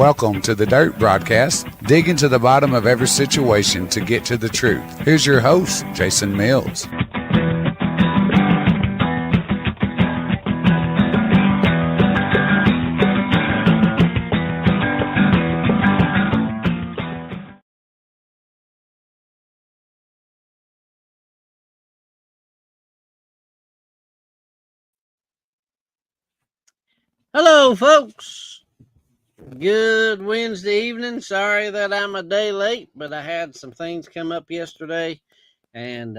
Welcome to the Dirt Broadcast, digging to the bottom of every situation to get to the truth. Here's your host, Jason Mills. Hello, folks. Good Wednesday evening. Sorry that I'm a day late, but I had some things come up yesterday, and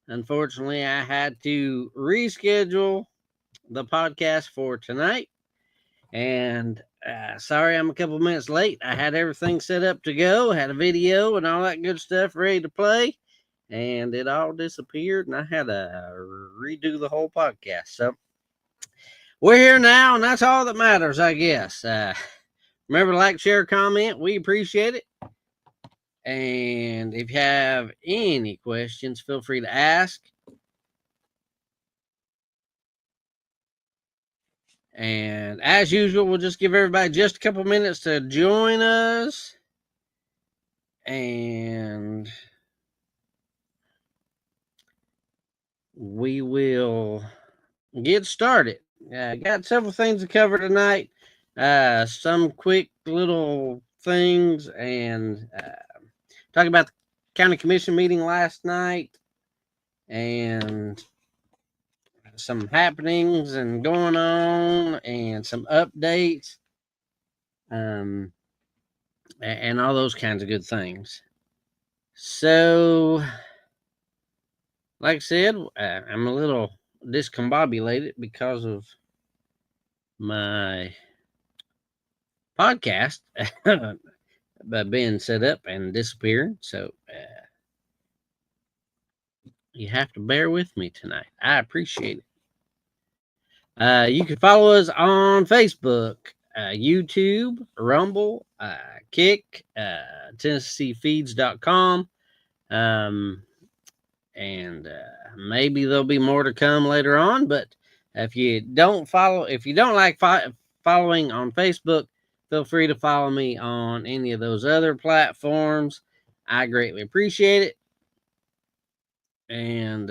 unfortunately, I had to reschedule the podcast for tonight. And sorry I'm a couple minutes late. I had everything set up to go, had a video and all that good stuff ready to play, and it all disappeared, and I had to redo the whole podcast. So we're here now, and that's all that matters, I guess. Remember to like, share, comment. We appreciate it. And if you have any questions, feel free to ask. And as usual, we'll just give everybody just a couple minutes to join us. And we will get started. Got several things to cover tonight. Some quick little things, and talk about the county commission meeting last night and some happenings and going on and some updates, and all those kinds of good things. So, like I said, I'm a little discombobulated because of my podcast being set up and disappearing. So you have to bear with me tonight. I appreciate it. You can follow us on Facebook, YouTube, Rumble, Kick, TennesseeFeeds.com. And maybe there'll be more to come later on. But if you don't like following on Facebook, feel free to follow me on any of those other platforms. I greatly appreciate it. And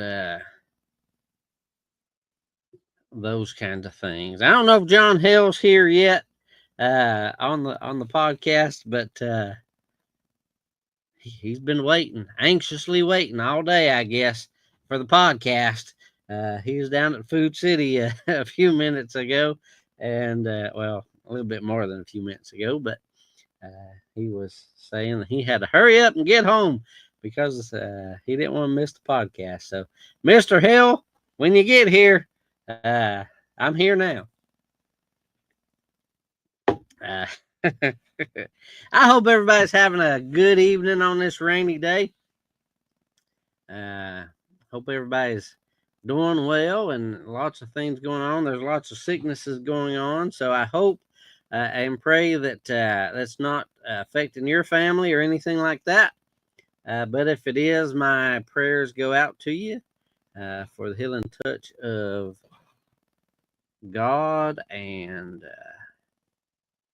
those kinds of things. I don't know if John Hill's here yet on the podcast, but he's been anxiously waiting all day, I guess, for the podcast. He was down at Food City a few minutes ago, and well, a little bit more than a few minutes ago, but he was saying that he had to hurry up and get home because he didn't want to miss the podcast. So, Mr. Hill, when you get here, I'm here now. I hope everybody's having a good evening on this rainy day. Hope everybody's doing well, and lots of things going on. There's lots of sicknesses going on, so I hope and pray that that's not affecting your family or anything like that. But if it is, my prayers go out to you for the healing touch of God, and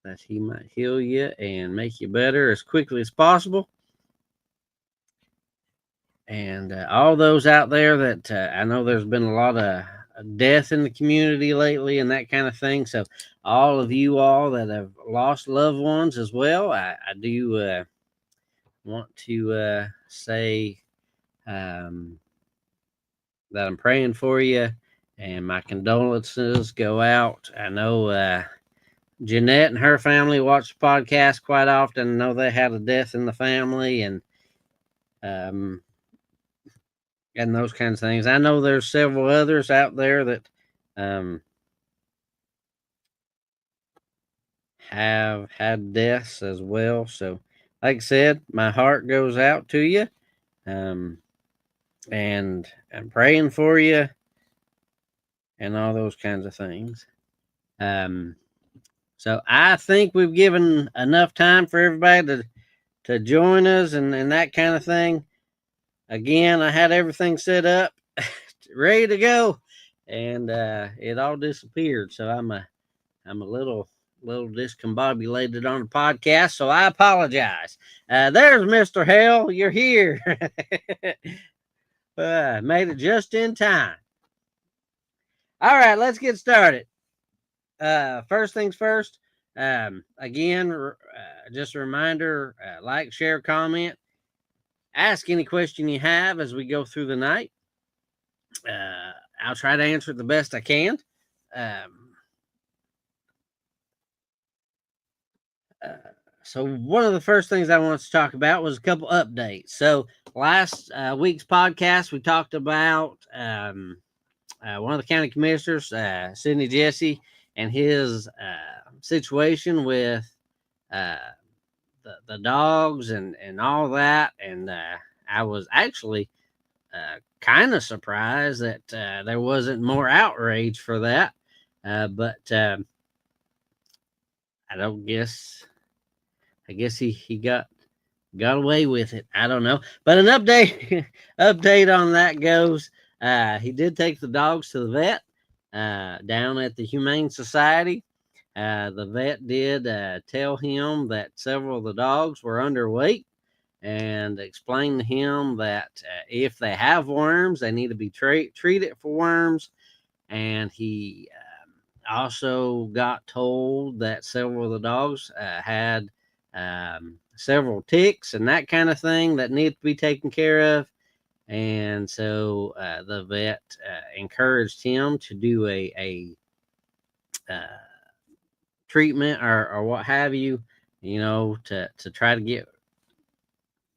that he might heal you and make you better as quickly as possible. And all those out there that I know there's been a lot of death in the community lately and that kind of thing. So all of you all that have lost loved ones as well, I do want to say that I'm praying for you, and my condolences go out. I know Jeanette and her family watch the podcast quite often. I know they had a death in the family, and those kinds of things. I know there's several others out there that have had deaths as well. So, like I said, my heart goes out to you, and I'm praying for you, and all those kinds of things. So I think we've given enough time for everybody to join us and that kind of thing. Again, I had everything set up, ready to go, and it all disappeared. So I'm a little little discombobulated on the podcast, so I apologize. There's Mr. Hell. You're here. Made it just in time. All right, let's get started. First things first. Again, just a reminder: like, share, comment, ask any question you have as we go through the night. I'll try to answer it the best I can. So one of the first things I wanted to talk about was a couple updates. So last week's podcast, we talked about one of the county commissioners, Sidney Jesse, and his situation with the dogs and all that. And I was actually kind of surprised that there wasn't more outrage for that. But I guess he got away with it. I don't know. But an update on that goes. He did take the dogs to the vet down at the Humane Society. The vet did tell him that several of the dogs were underweight and explained to him that if they have worms, they need to be treated for worms. And he also got told that several of the dogs had several ticks and that kind of thing that need to be taken care of. And so the vet encouraged him to do a treatment or what have you, to try to get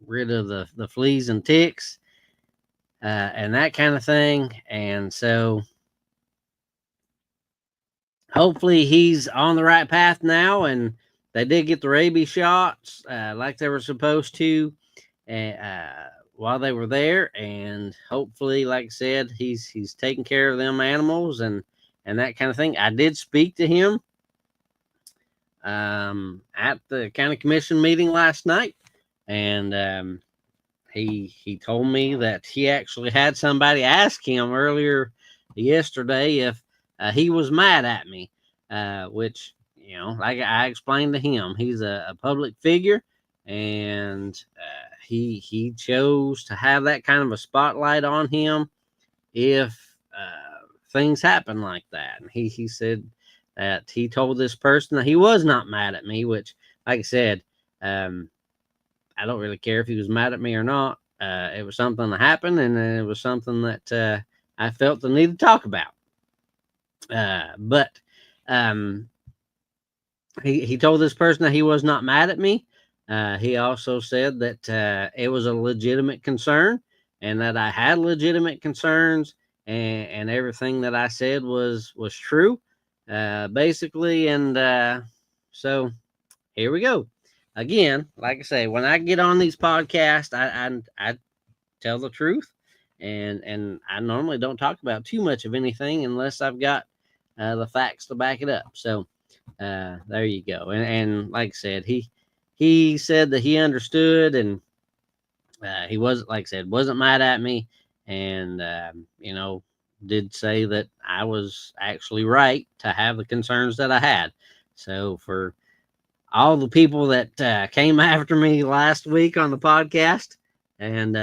rid of the fleas and ticks and that kind of thing. And so hopefully he's on the right path now, and they did get the rabies shots like they were supposed to while they were there. And hopefully, like I said, he's taking care of them animals and that kind of thing. I did speak to him at the county commission meeting last night, and he told me that he actually had somebody ask him earlier yesterday if he was mad at me, which, like I explained to him, he's a public figure, and he chose to have that kind of a spotlight on him if things happen like that. And he said that he told this person that he was not mad at me, which, like I said, I don't really care if he was mad at me or not. It was something that happened, and it was something that I felt the need to talk about. But he told this person that he was not mad at me. He also said that it was a legitimate concern and that I had legitimate concerns, and everything that I said was true, basically. And so here we go. Again, like I say, when I get on these podcasts, I tell the truth, and I normally don't talk about too much of anything unless I've got the facts to back it up. So there you go. And like I said, he said that he understood, and he wasn't, like I said, wasn't mad at me, and did say that I was actually right to have the concerns that I had. So for all the people that came after me last week on the podcast and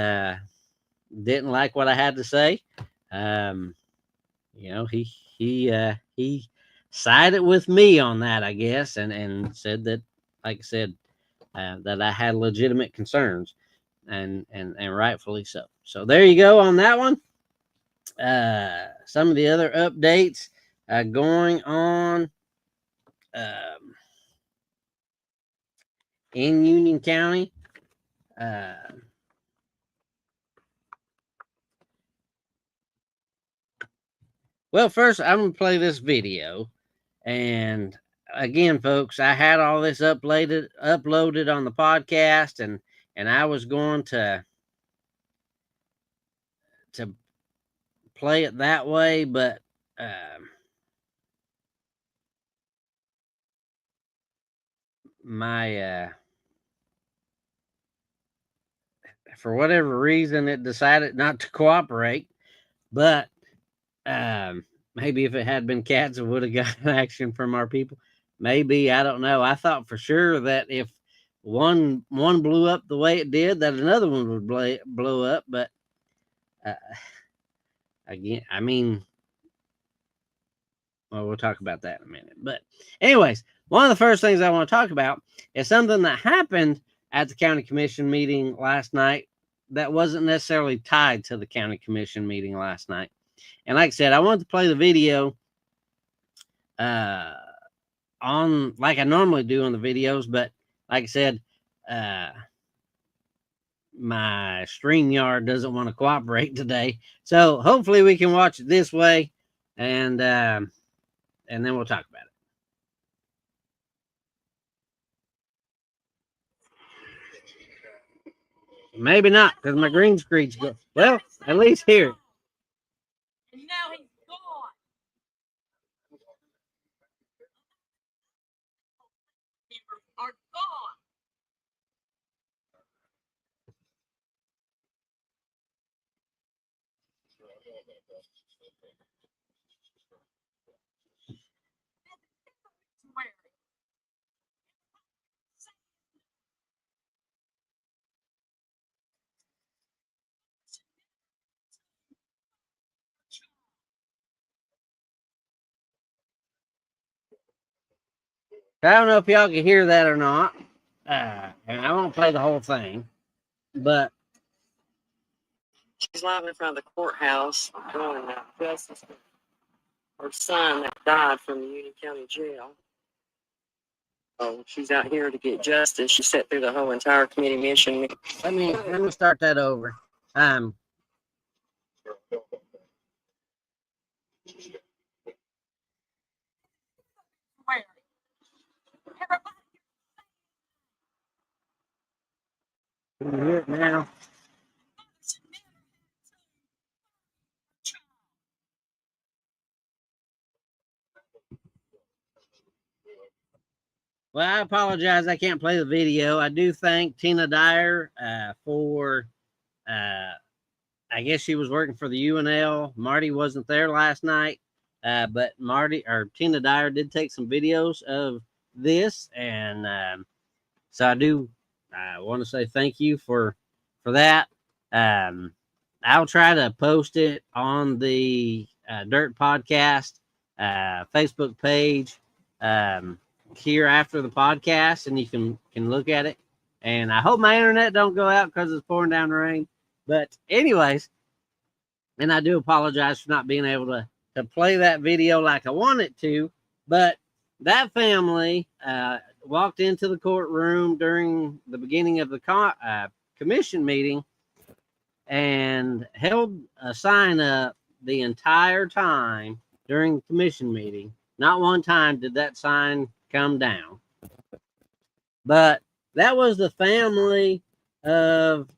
didn't like what I had to say, he sided with me on that, I guess, and said that, like I said, that I had legitimate concerns, and rightfully so. So there you go on that one. Some of the other updates going on in Union County. Well, first I'm going to play this video. And again, folks, I had all this uploaded on the podcast, and I was going to play it that way, but my for whatever reason, it decided not to cooperate. But maybe if it had been cats, it would have gotten action from our people. maybe, I don't know. I thought for sure that if one blew up the way it did, that another one would blow up. But uh, again, I mean, well, we'll talk about that in a minute. But anyways, one of the first things I want to talk about is something that happened at the county commission meeting last night that wasn't necessarily tied to the county commission meeting last night. And like I said, I wanted to play the video on like I normally do on the videos, but like I said, my StreamYard doesn't want to cooperate today. So hopefully we can watch it this way, and then we'll talk about it. Maybe not, because my green screen's good. Well, at least here. And now he's gone. Members are gone. I don't know if y'all can hear that or not. And I won't play the whole thing, but She's live in front of the courthouse doing justice for her son that died from the Union County Jail. Oh, she's out here to get justice. She sat through the whole entire committee mission. let me start that over. Can you hear it now? Well, I apologize. I can't play the video. I do thank Tina Dyer for, I guess she was working for the UNL. Marty wasn't there last night, but Tina Dyer did take some videos of this, and so I do want to say thank you for that. I'll try to post it on the Dirt Podcast Facebook page here after the podcast, and you can look at it. And I hope my internet don't go out because it's pouring down rain. But anyways, and I do apologize for not being able to play that video like I wanted to. But that family walked into the courtroom during the beginning of the commission meeting and held a sign up the entire time during the commission meeting. Not one time did that sign come down. But that was the family of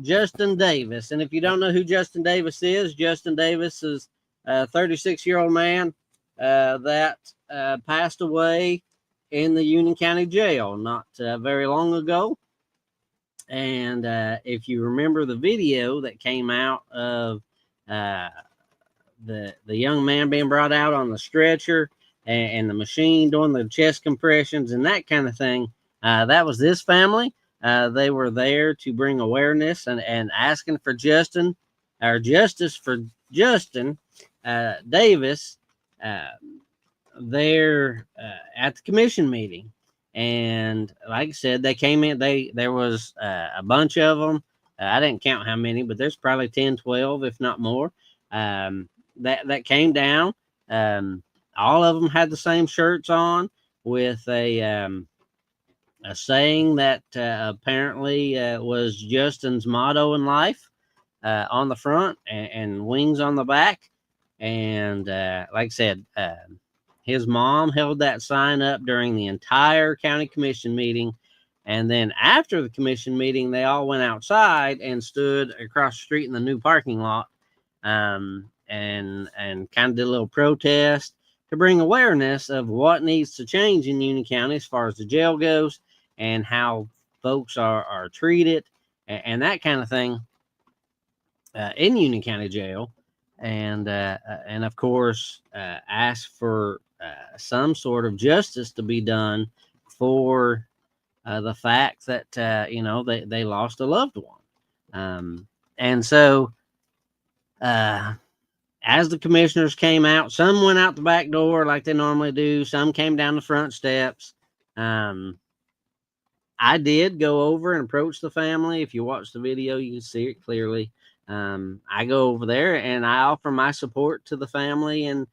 Justin Davis. And if you don't know who Justin Davis is a 36-year-old man that passed away in the Union County Jail not very long ago. And if you remember the video that came out of the young man being brought out on the stretcher and the machine doing the chest compressions and that kind of thing, that was this family. They were there to bring awareness and asking for justice for Justin Davis there at the commission meeting. And like I said, they came in, there was a bunch of them. I didn't count how many, but there's probably 10, 12, if not more, that came down. All of them had the same shirts on with a saying that apparently was Justin's motto in life on the front and wings on the back. And like I said, his mom held that sign up during the entire county commission meeting. And then after the commission meeting, they all went outside and stood across the street in the new parking lot and kind of did a little protest to bring awareness of what needs to change in Union County as far as the jail goes and how folks are treated and that kind of thing in Union County Jail. and of course ask for some sort of justice to be done for the fact that they lost a loved one. And so as the commissioners came out, some went out the back door like they normally do, some came down the front steps. I did go over and approach the family. If you watch the video, you can see it clearly. I go over there and I offer my support to the family in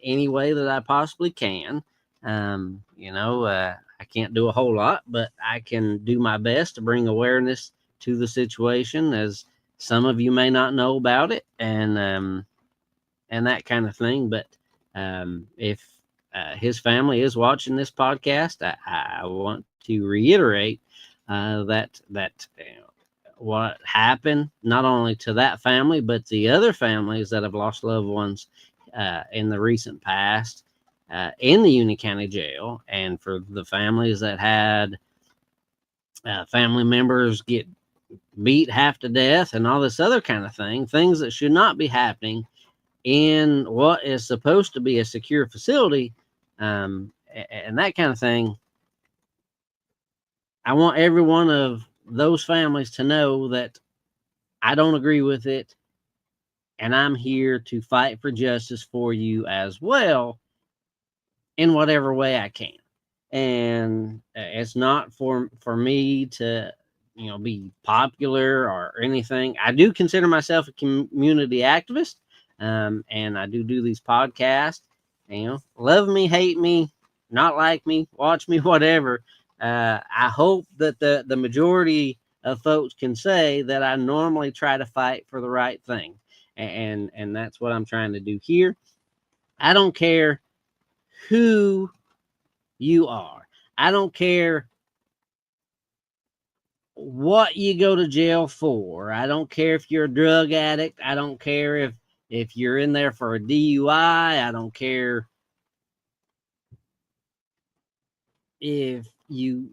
any way that I possibly can. I can't do a whole lot, but I can do my best to bring awareness to the situation, as some of you may not know about it, and that kind of thing. But if his family is watching this podcast, I want to reiterate that what happened not only to that family, but the other families that have lost loved ones in the recent past in the Union County Jail, and for the families that had family members get beat half to death and all this other kind of things that should not be happening in what is supposed to be a secure facility, and that kind of thing. I want every one of those families to know that I don't agree with it, and I'm here to fight for justice for you as well in whatever way I can. And it's not for me to be popular or anything. I do consider myself a community activist, and I do these podcasts. Love me, hate me, not like me, watch me, whatever. I hope that the majority of folks can say that I normally try to fight for the right thing, and that's what I'm trying to do here. I don't care who you are. I don't care what you go to jail for. I don't care if you're a drug addict. I don't care if you're in there for a DUI. I don't care if you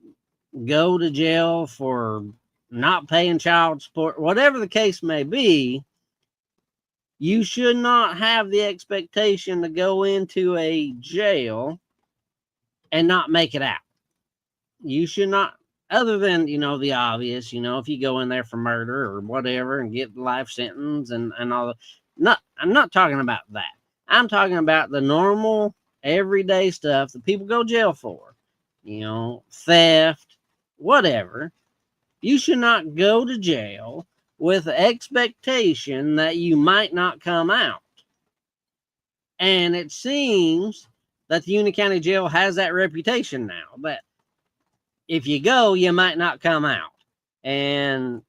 go to jail for not paying child support. Whatever the case may be, you should not have the expectation to go into a jail and not make it out. You should not, other than, the obvious, if you go in there for murder or whatever and get life sentence and all that. I'm not talking about that. I'm talking about the normal, everyday stuff that people go to jail for. Theft, whatever. You should not go to jail with the expectation that you might not come out. And it seems that the Union County Jail has that reputation now, but if you go, you might not come out. And,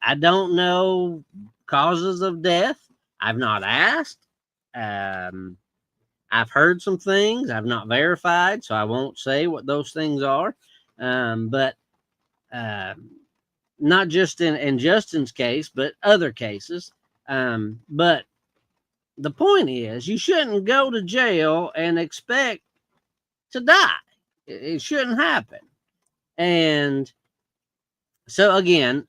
I don't know causes of death. I've not asked. I've heard some things I've not verified, so I won't say what those things are. But not just in Justin's case, but other cases. But the point is, you shouldn't go to jail and expect to die. It shouldn't happen. And so again,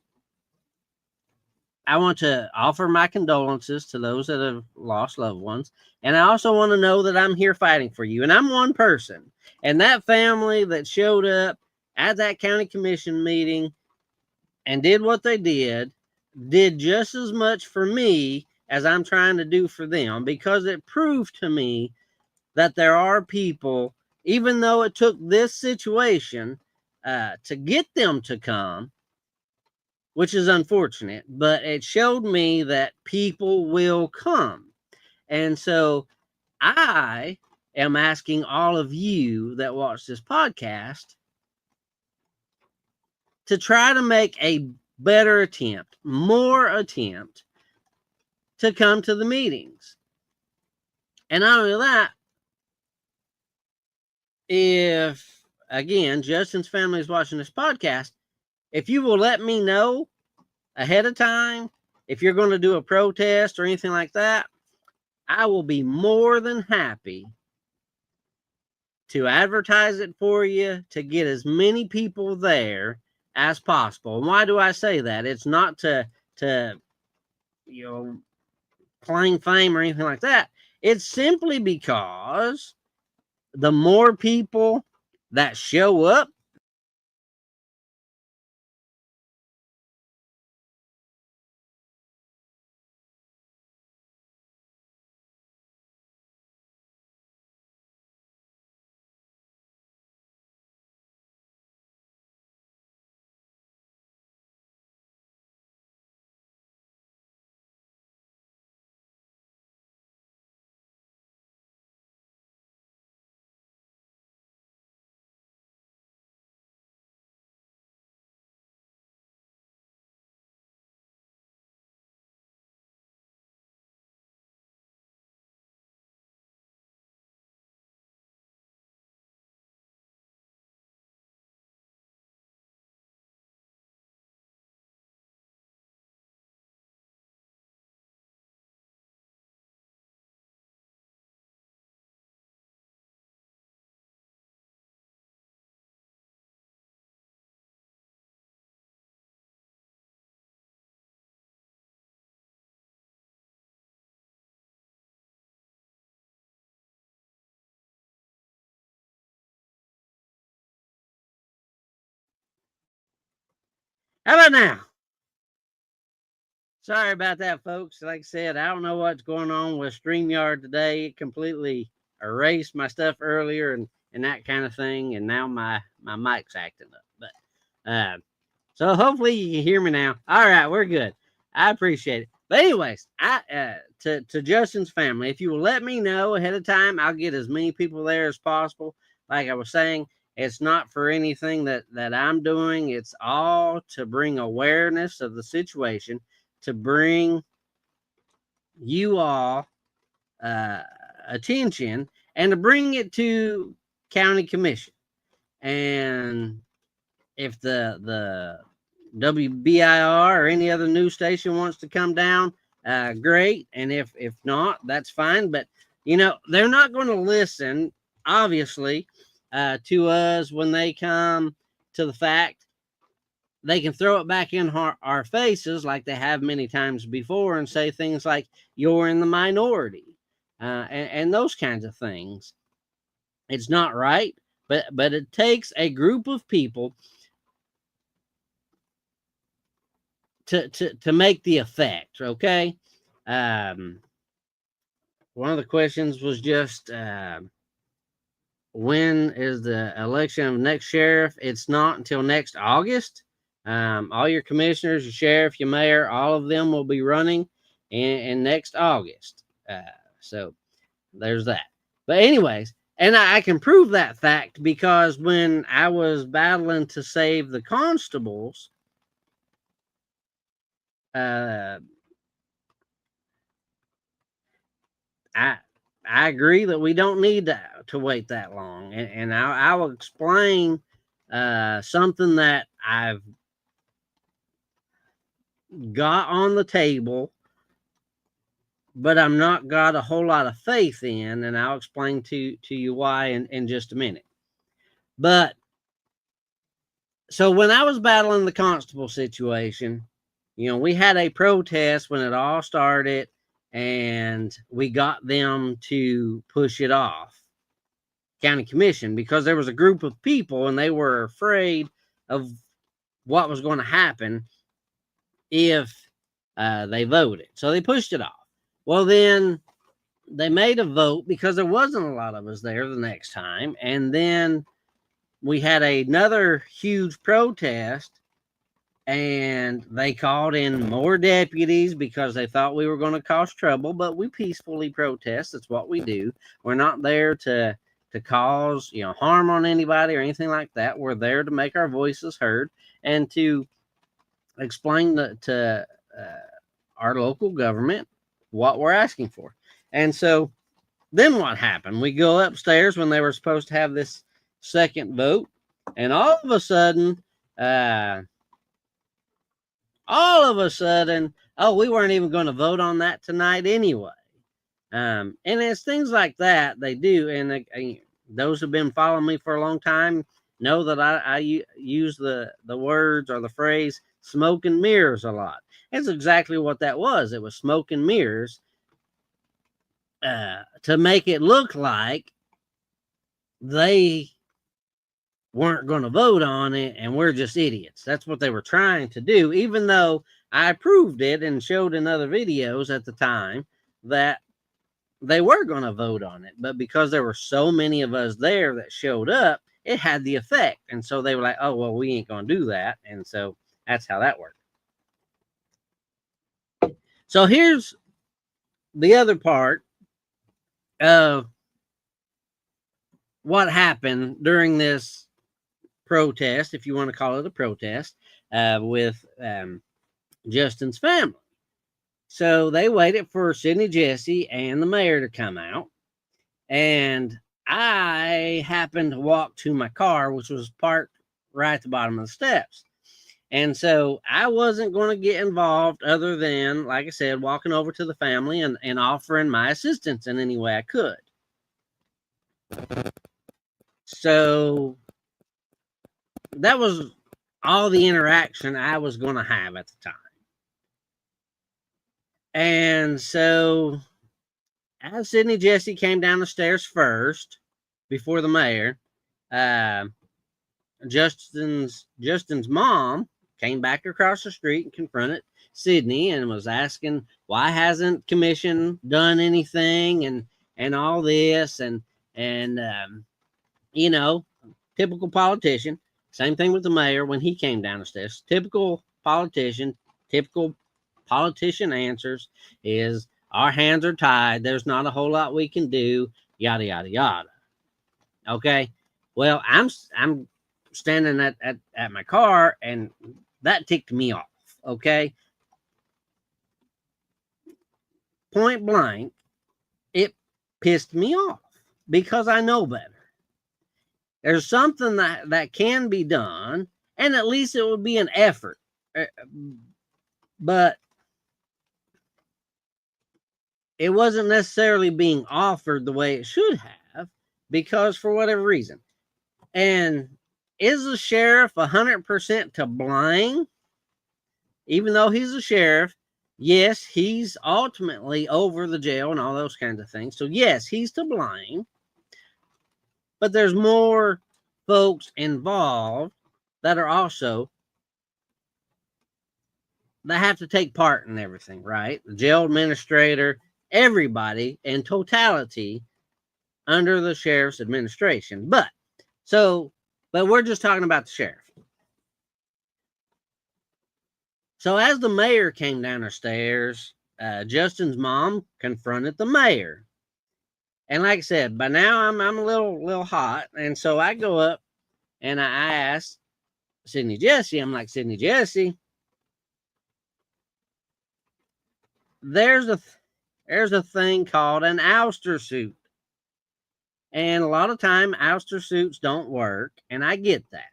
I want to offer my condolences to those that have lost loved ones. And I also want to know that I'm here fighting for you. And I'm one person. And that family that showed up at that county commission meeting and did what they did just as much for me as I'm trying to do for them, because it proved to me that there are people, even though it took this situation to get them to come, which is unfortunate, but it showed me that people will come. And so I am asking all of you that watch this podcast to try to make a better attempt, more attempt to come to the meetings. And not only that, if, again, Justin's family is watching this podcast, if you will let me know ahead of time, if you're going to do a protest or anything like that, I will be more than happy to advertise it for you, to get as many people there as possible. And why do I say that? It's not to claim fame or anything like that. It's simply because the more people that show up, how about now? Sorry about that, folks. Like I said, I don't know what's going on with StreamYard today. It completely erased my stuff earlier and that kind of thing. And now my mic's acting up. But so hopefully you can hear me now. All right, we're good. I appreciate it. But anyways, to Justin's family, if you will let me know ahead of time, I'll get as many people there as possible. Like I was saying, it's not for anything that I'm doing. It's all to bring awareness of the situation, to bring you all attention, and to bring it to county commission. And if the WBIR or any other news station wants to come down, great. And if not, that's fine. But they're not going to listen, obviously, to us when they come to the fact. They can throw it back in our faces like they have many times before and say things like, you're in the minority, and those kinds of things. It's not right, but it takes a group of people to make the effect, okay? One of the questions was just, when is the election of next sheriff? It's not until next August. All your commissioners, your sheriff, your mayor, all of them will be running in next August. So there's that. But anyways, and I can prove that fact because when I was battling to save the constables, I agree that we don't need to wait that long, and I will explain something that I've got on the table, but I'm not got a whole lot of faith in, and I'll explain to you why in just a minute. But so when I was battling the constable situation, we had a protest when it all started, and we got them to push it off county commission because there was a group of people and they were afraid of what was going to happen if they voted. So they pushed it off. Well, then they made a vote because there wasn't a lot of us there the next time. And then we had another huge protest, and they called in more deputies because they thought we were going to cause trouble, but we peacefully protest. That's what we do. We're not there to cause harm on anybody or anything like that. We're there to make our voices heard and to explain to our local government what we're asking for. And so then what happened? We go upstairs when they were supposed to have this second vote, and all of a sudden, oh, we weren't even going to vote on that tonight anyway. And it's things like that they do. And those who've been following me for a long time know that I use the words or the phrase smoke and mirrors a lot. It's exactly what that was. It was smoke and mirrors to make it look like they weren't going to vote on it and we're just idiots. That's what they were trying to do, even though I proved it and showed in other videos at the time that they were going to vote on it. But because there were so many of us there that showed up, it had the effect. And so they were like, oh, well, we ain't going to do that. And so that's how that worked. So here's the other part of what happened during this protest, if you want to call it a protest, with Justin's family. So they waited for Sidney Jesse and the mayor to come out. And I happened to walk to my car, which was parked right at the bottom of the steps. And so I wasn't going to get involved other than, like I said, walking over to the family and offering my assistance in any way I could. So that was all the interaction I was going to have at the time. And so as Sidney Jesse came down the stairs first, before the mayor, Justin's mom came back across the street and confronted Sidney and was asking, why hasn't Commission done anything and all this and you know, typical politician. Same thing with the mayor when he came down the stairs. Typical politician answers is, our hands are tied. There's not a whole lot we can do, yada, yada, yada. Okay. Well, I'm standing at my car and that ticked me off. Okay. Point blank, it pissed me off because I know better. There's something that can be done, and at least it would be an effort. But it wasn't necessarily being offered the way it should have, because for whatever reason. And is the sheriff 100% to blame? Even though he's a sheriff, yes, he's ultimately over the jail and all those kinds of things. So yes, he's to blame. But there's more folks involved that are also, that have to take part in everything, right? The jail administrator, everybody in totality under the sheriff's administration. But we're just talking about the sheriff. So as the mayor came down the stairs, Justin's mom confronted the mayor. And like I said, by now I'm a little hot. And so I go up and I ask Sidney Jesse, I'm like, Sidney Jesse, there's a thing called an ouster suit. And a lot of time ouster suits don't work. And I get that.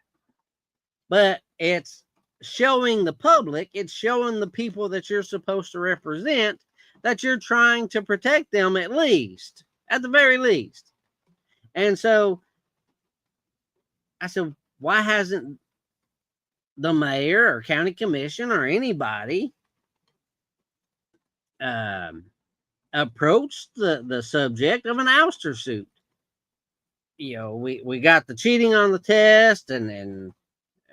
But it's showing the public, it's showing the people that you're supposed to represent that you're trying to protect them at the very least. And so I said, why hasn't the mayor or county commission or anybody approached the subject of an ouster suit? You know, we got the cheating on the test and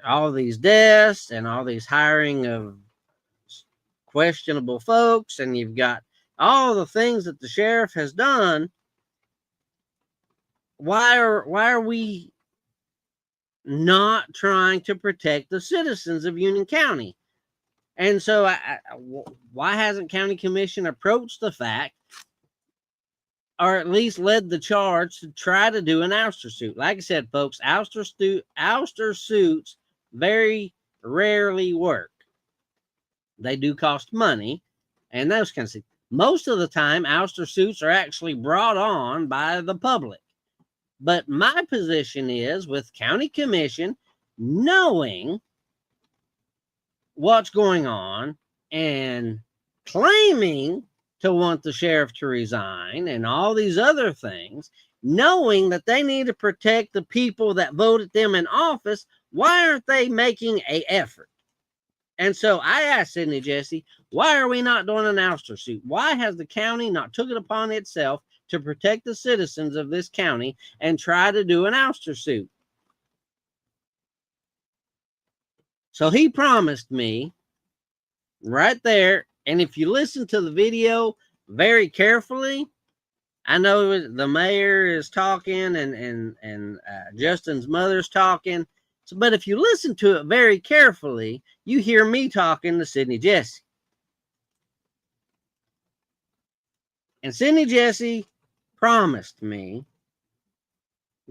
all these deaths and all these hiring of questionable folks, and you've got all the things that the sheriff has done. Why are we not trying to protect the citizens of Union County? And so why hasn't county commission approached the fact, or at least led the charge to try to do an ouster suit? Like I said, folks, ouster suits very rarely work. They do cost money and those kinds of things. Most of the time, ouster suits are actually brought on by the public. But my position is, with county commission knowing what's going on and claiming to want the sheriff to resign and all these other things, knowing that they need to protect the people that voted them in office, why aren't they making an effort? And so I asked Sidney Jesse, why are we not doing an ouster suit? Why has the county not took it upon itself to protect the citizens of this county and try to do an ouster suit? So he promised me right there. And if you listen to the video very carefully, I know the mayor is talking and Justin's mother's talking. So, but if you listen to it very carefully, you hear me talking to Sidney Jesse. And Sidney Jesse promised me,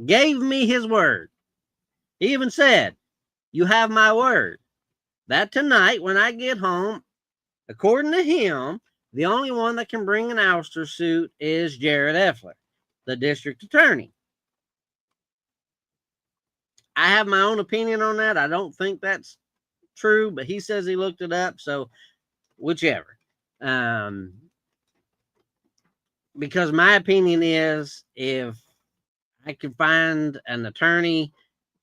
gave me his word. He even said, you have my word, that tonight when I get home, according to him, the only one that can bring an ouster suit is Jared Effler, the district attorney. I have my own opinion on that. I don't think that's true, but he says he looked it up, so whichever. Because my opinion is, if I could find an attorney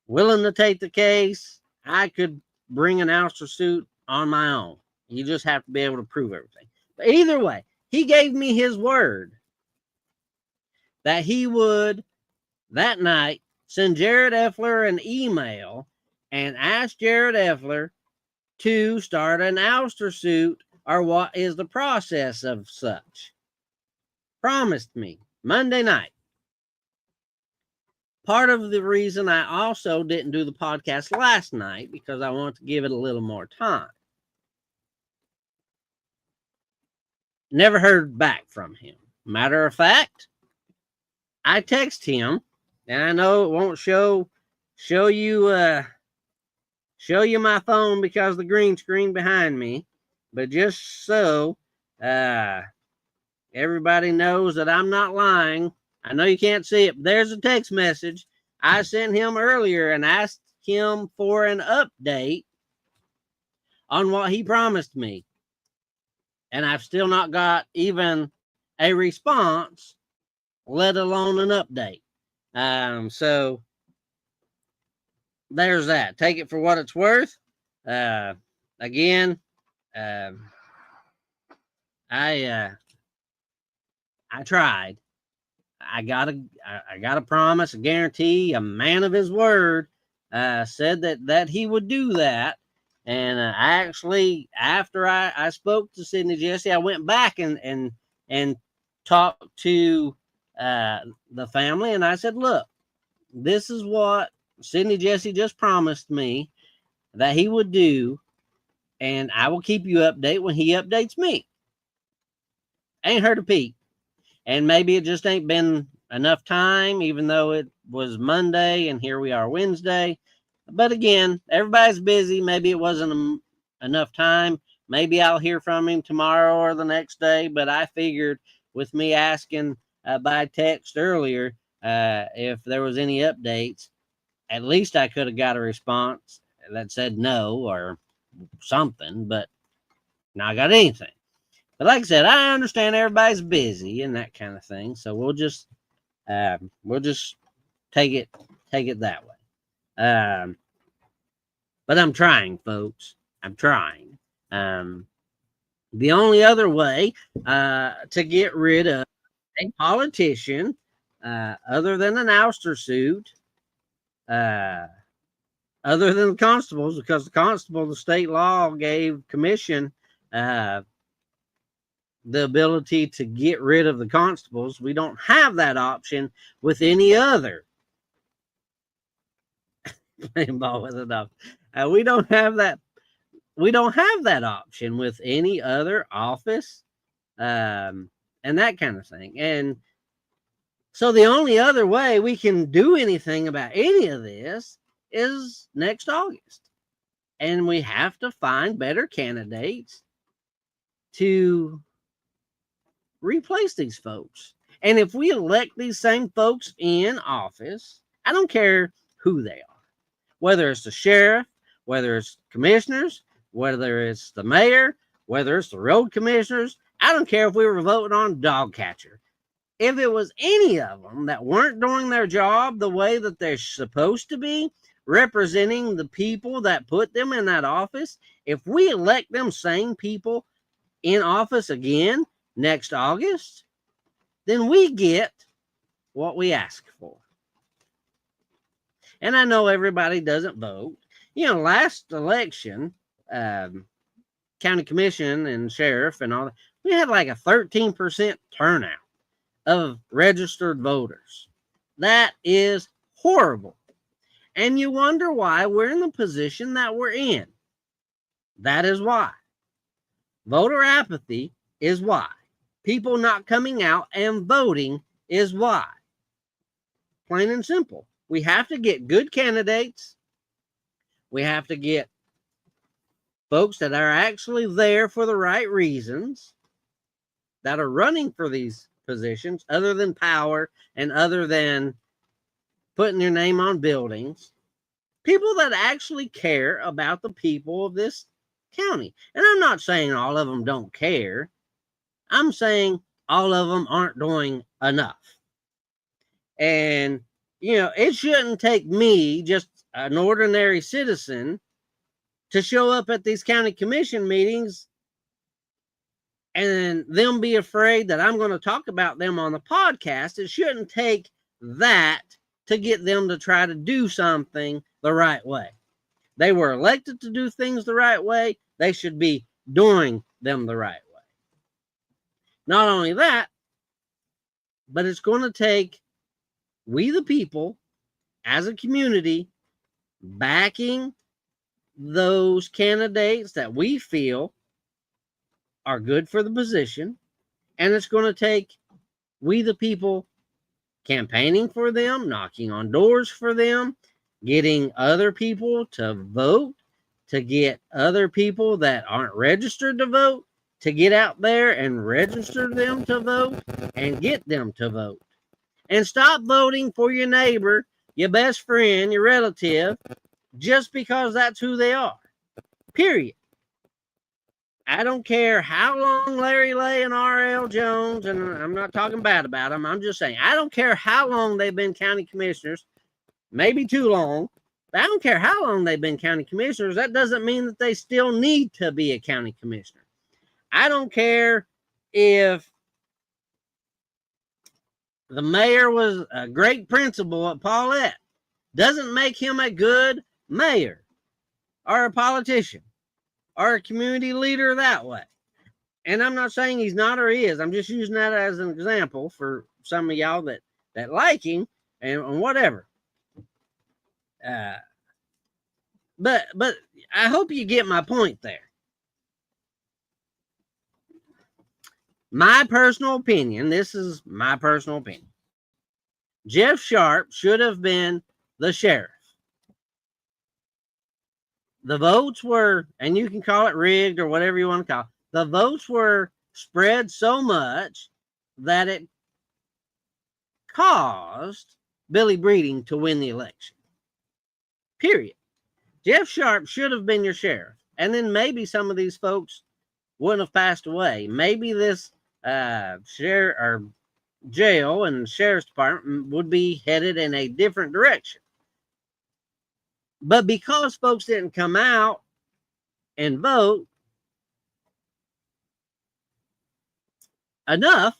willing to take the case, I could bring an ouster suit on my own. You just have to be able to prove everything. But either way, he gave me his word that he would, that night, send Jared Effler an email and ask Jared Effler to start an ouster suit, or what is the process of such. Promised me Monday night. Part of the reason I also didn't do the podcast last night, because I want to give it a little more time. Never heard back from him. Matter of fact, I text him, and I know it won't show you my phone because of the green screen behind me, but just so everybody knows that I'm not lying. I know you can't see it, but there's a text message I sent him earlier and asked him for an update on what he promised me. And I've still not got even a response, let alone an update. So there's that. Take it for what it's worth. Again, I tried. I got a promise, a guarantee, a man of his word, said that he would do that. And I actually, after I spoke to Sidney Jesse, I went back and talked to the family, and I said, look, this is what Sidney Jesse just promised me that he would do, and I will keep you updated when he updates me. Ain't heard a peep. And maybe it just ain't been enough time, even though it was Monday and here we are Wednesday. But again, everybody's busy. Maybe it wasn't enough time. Maybe I'll hear from him tomorrow or the next day. But I figured with me asking by text earlier if there was any updates, at least I could have got a response that said no or something. But not got anything. But like I said, I understand everybody's busy and that kind of thing. So we'll just take it that way. But I'm trying, folks. I'm trying. The only other way to get rid of a politician, other than an ouster suit, other than the constables, because the state law gave Commission the ability to get rid of the constables. We don't have that option with any other. Playing ball with it up. We don't have that. We don't have that option with any other office, and that kind of thing. And so the only other way we can do anything about any of this is next August, and we have to find better candidates to replace these folks. And if we elect these same folks in office, I don't care who they are, whether it's the sheriff, whether it's commissioners, whether it's the mayor, whether it's the road commissioners. I don't care if we were voting on dog catcher. If it was any of them that weren't doing their job the way that they're supposed to be, representing the people that put them in that office, if we elect them same people in office again next August, then we get what we ask for. And I know everybody doesn't vote. Last election, county commission and sheriff and all that, we had like a 13% turnout of registered voters. That is horrible. And you wonder why we're in the position that we're in. That is why. Voter apathy is why. People not coming out and voting is why. Plain and simple. We have to get good candidates. We have to get folks that are actually there for the right reasons, that are running for these positions, other than power and other than putting your name on buildings. People that actually care about the people of this county. And I'm not saying all of them don't care. I'm saying all of them aren't doing enough. And, it shouldn't take me, just an ordinary citizen, to show up at these county commission meetings and them be afraid that I'm going to talk about them on the podcast. It shouldn't take that to get them to try to do something the right way. They were elected to do things the right way. They should be doing them the right way. Not only that, but it's going to take we the people as a community backing those candidates that we feel are good for the position. And it's going to take we the people campaigning for them, knocking on doors for them, getting other people to vote, to get other people that aren't registered to vote, to get out there and register them to vote and get them to vote. And stop voting for your neighbor, your best friend, your relative, just because that's who they are. Period. I don't care how long Larry Lay and R.L. Jones, and I'm not talking bad about them, I'm just saying, I don't care how long they've been county commissioners, maybe too long, but I don't care how long they've been county commissioners. That doesn't mean that they still need to be a county commissioner. I don't care if the mayor was a great principal at Paulette. Doesn't make him a good mayor or a politician or a community leader that way. And I'm not saying he's not or he is. I'm just using that as an example for some of y'all that like him and whatever. But I hope you get my point there. My personal opinion, this is my personal opinion. Jeff Sharp should have been the sheriff. The votes were, and you can call it rigged or whatever you want to call it, the votes were spread so much that it caused Billy Breeding to win the election. Period. Jeff Sharp should have been your sheriff. And then maybe some of these folks wouldn't have passed away. Maybe this jail and sheriff's department would be headed in a different direction. But because folks didn't come out and vote enough,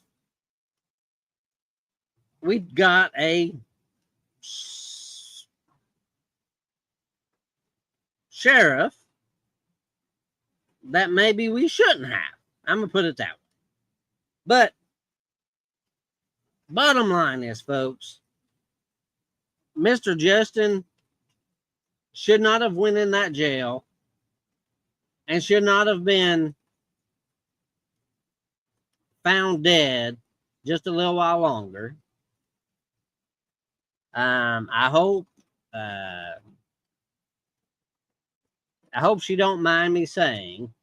we got a sheriff that maybe we shouldn't have. I'm going to put it that way. But bottom line is, folks, Mr. Justin should not have went in that jail and should not have been found dead just a little while longer. I hope she don't mind me saying,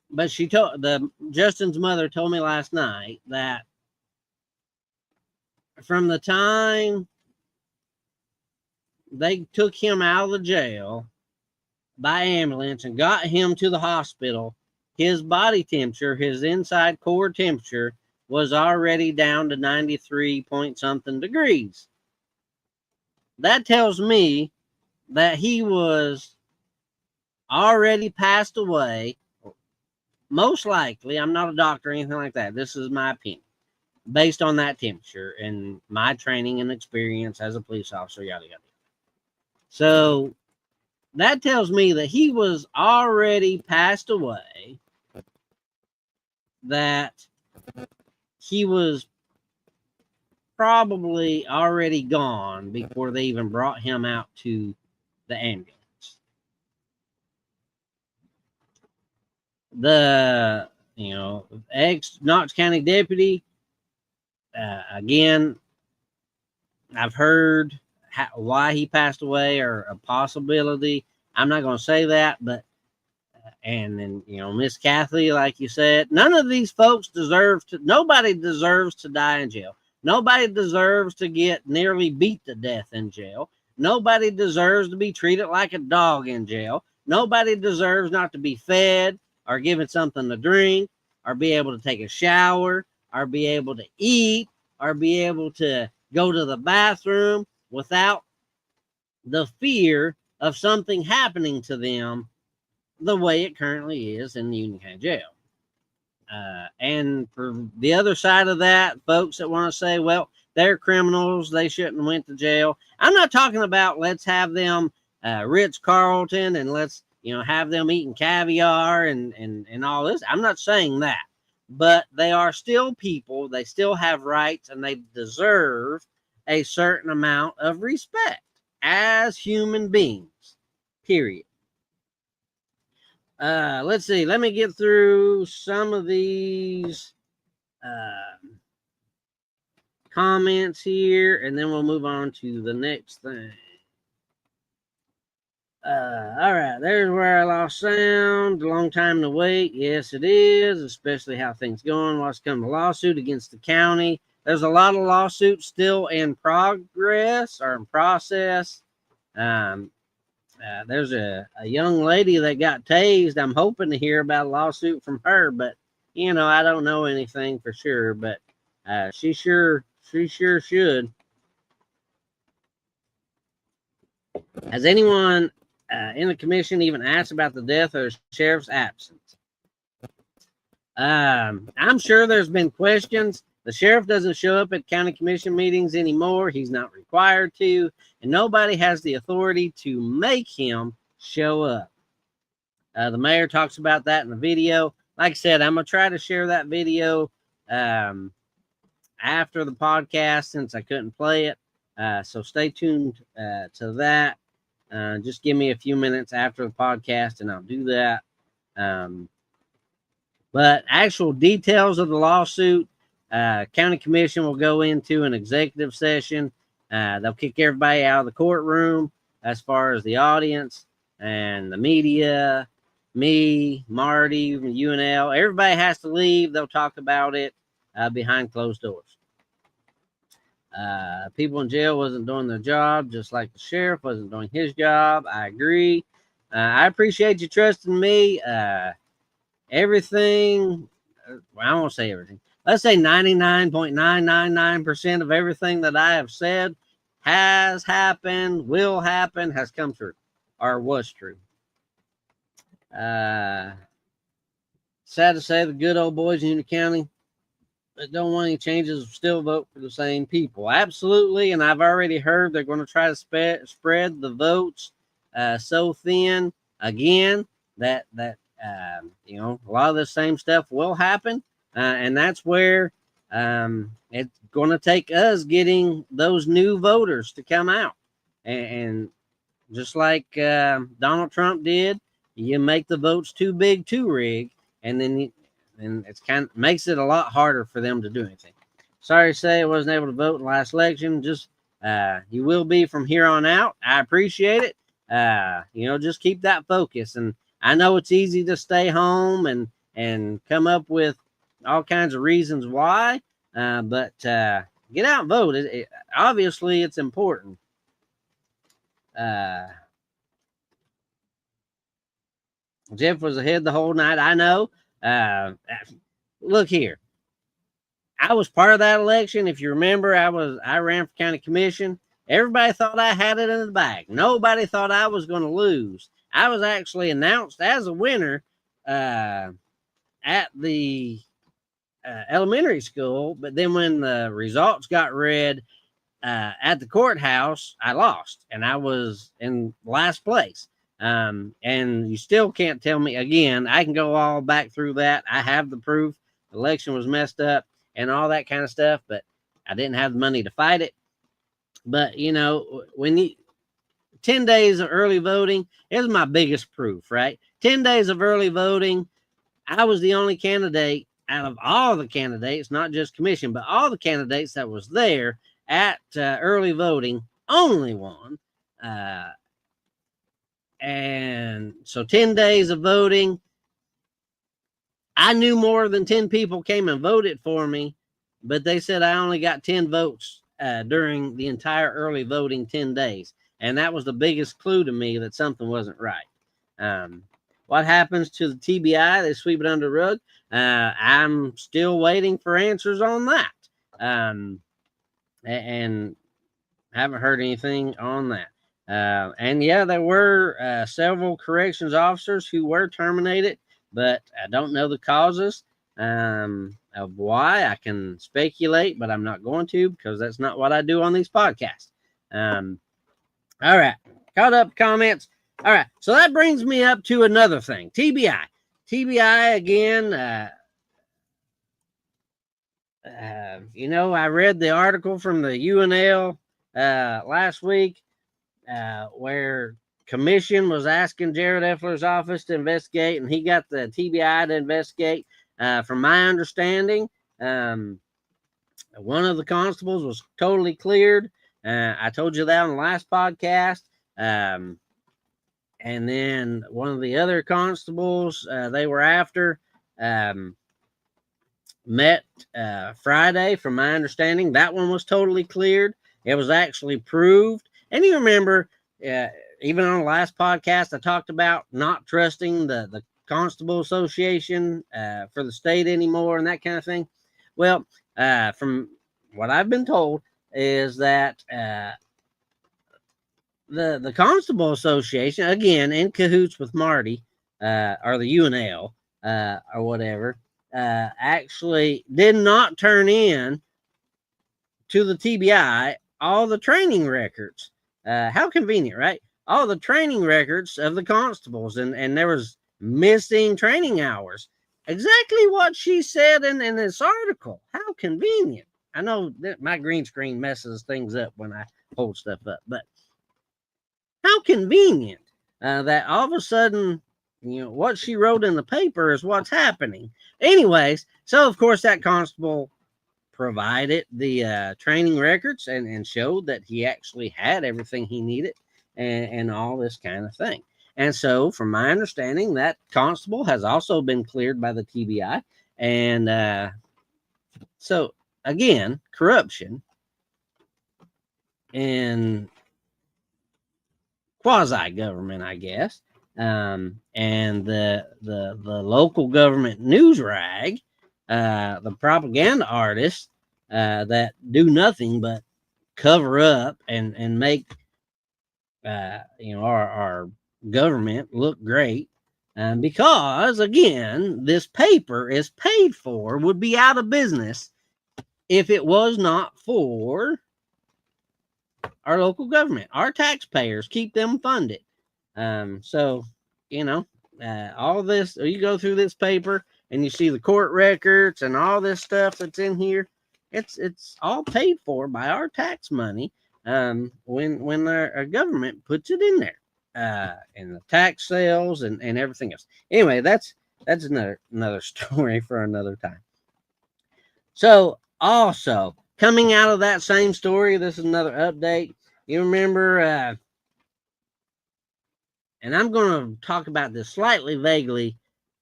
but Justin's mother told me last night that from the time they took him out of the jail by ambulance and got him to the hospital, his body temperature, his inside core temperature, was already down to 93 point something degrees. that tells me that he was already passed away. Most likely, I'm not a doctor or anything like that. This is my opinion based on that temperature and my training and experience as a police officer, yada, yada. So that tells me that he was already passed away, that he was probably already gone before they even brought him out to the ambulance. The, ex-Knox County deputy, again, I've heard why he passed away or a possibility. I'm not going to say that, but and then Miss Kathy, like you said, none of these folks nobody deserves to die in jail. Nobody deserves to get nearly beat to death in jail. Nobody deserves to be treated like a dog in jail. Nobody deserves not to be fed or given something to drink or be able to take a shower or be able to eat or be able to go to the bathroom without the fear of something happening to them the way it currently is in the Union County Jail. And for the other side of that, folks that want to say, well, they're criminals, they shouldn't have went to jail. I'm not talking about let's have them Ritz Carlton and let's have them eating caviar and all this. I'm not saying that, but they are still people. They still have rights, and they deserve a certain amount of respect as human beings. Period. Let's see. Let me get through some of these comments here, and then we'll move on to the next thing. All right. There's where I lost sound. A long time to wait. Yes, it is, especially how things going. What's coming to lawsuit against the county. There's a lot of lawsuits still in progress or in process. There's a young lady that got tased. I'm hoping to hear about a lawsuit from her, but I don't know anything for sure. But she sure should. Has anyone in the commission even asked about the death of the sheriff's absence? I'm sure there's been questions. The sheriff doesn't show up at county commission meetings anymore. He's not required to, and nobody has the authority to make him show up. The mayor talks about that in the video. Like I said, I'm going to try to share that video after the podcast since I couldn't play it. So stay tuned to that. Just give me a few minutes after the podcast and I'll do that. But actual details of the lawsuit, county commission will go into an executive session. They'll kick everybody out of the courtroom as far as the audience and the media, me, Marty, UNL. Everybody has to leave. They'll talk about it behind closed doors. People in jail wasn't doing their job, just like the sheriff wasn't doing his job. I agree. I appreciate you trusting me. Everything, well, I won't say everything. Let's say 99.999% of everything that I have said has happened, will happen, has come true, or was true. Sad to say, the good old boys in Union County that don't want any changes still vote for the same people. Absolutely, and I've already heard they're going to try to spread the votes so thin again that a lot of the same stuff will happen, and that's where it's going to take us getting those new voters to come out, and just like Donald Trump did, you make the votes too big to rig, and then it's kind of makes it a lot harder for them to do anything. Sorry to say I wasn't able to vote in the last election. Just you will be from here on out. I appreciate it. Just keep that focus. And I know it's easy to stay home and come up with all kinds of reasons why, but get out and vote. Obviously, it's important. Jeff was ahead the whole night. I know. Look here. I was part of that election. If you remember, I ran for county commission. Everybody thought I had it in the bag. Nobody thought I was going to lose. I was actually announced as a winner at the elementary school, but then when the results got read at the courthouse, I lost, and I was in last place. And you still can't tell me again. I can go all back through that. I have the proof. The election was messed up and all that kind of stuff, but I didn't have the money to fight it. But you know, when you 10 days of early voting, is my biggest proof, right? 10 days of early voting, I was the only candidate out of all the candidates, not just commission, but all the candidates that was there at early voting, only one. And so 10 days of voting, I knew more than 10 people came and voted for me, but they said I only got 10 votes during the entire early voting 10 days. And that was the biggest clue to me that something wasn't right. What happens to the TBI? They sweep it under the rug. I'm still waiting for answers on that. And haven't heard anything on that. And yeah, there were several corrections officers who were terminated, but I don't know the causes of why. I can speculate, but I'm not going to, because that's not what I do on these podcasts. All right, caught up comments. All right, so that brings me up to another thing. TBI again. You know, I read the article from the UNL last week where Commission was asking Jared Effler's office to investigate, and he got the TBI to investigate. From my understanding, one of the constables was totally cleared. I told you that on the last podcast. And then one of the other constables they were after met Friday. From my understanding, that one was totally cleared. It was actually proved. And you remember, even on the last podcast, I talked about not trusting the Constable Association for the state anymore and that kind of thing. Well, from what I've been told is that the Constable Association, again, in cahoots with Marty or the UNL or whatever, actually did not turn in to the TBI all the training records. How convenient, right? All the training records of the constables, and there was missing training hours. Exactly what she said in this article. How convenient. I know that my green screen messes things up when I hold stuff up, but how convenient that all of a sudden, you know, what she wrote in the paper is what's happening. Anyways, so of course that constable provided the training records and showed that he actually had everything he needed and all this kind of thing. And so, from my understanding, that constable has also been cleared by the TBI. And so, again, corruption in quasi-government, I guess. And the local government news rag, the propaganda artists that do nothing but cover up and make our government look great, because again, this paper is paid for, would be out of business if it was not for our local government. Our taxpayers keep them funded. So you know, all this, you go through this paper and you see the court records and all this stuff that's in here. It's all paid for by our tax money. When our government puts it in there, and the tax sales and everything else. Anyway, that's another story for another time. So also coming out of that same story, this is another update. You remember, and I'm going to talk about this slightly vaguely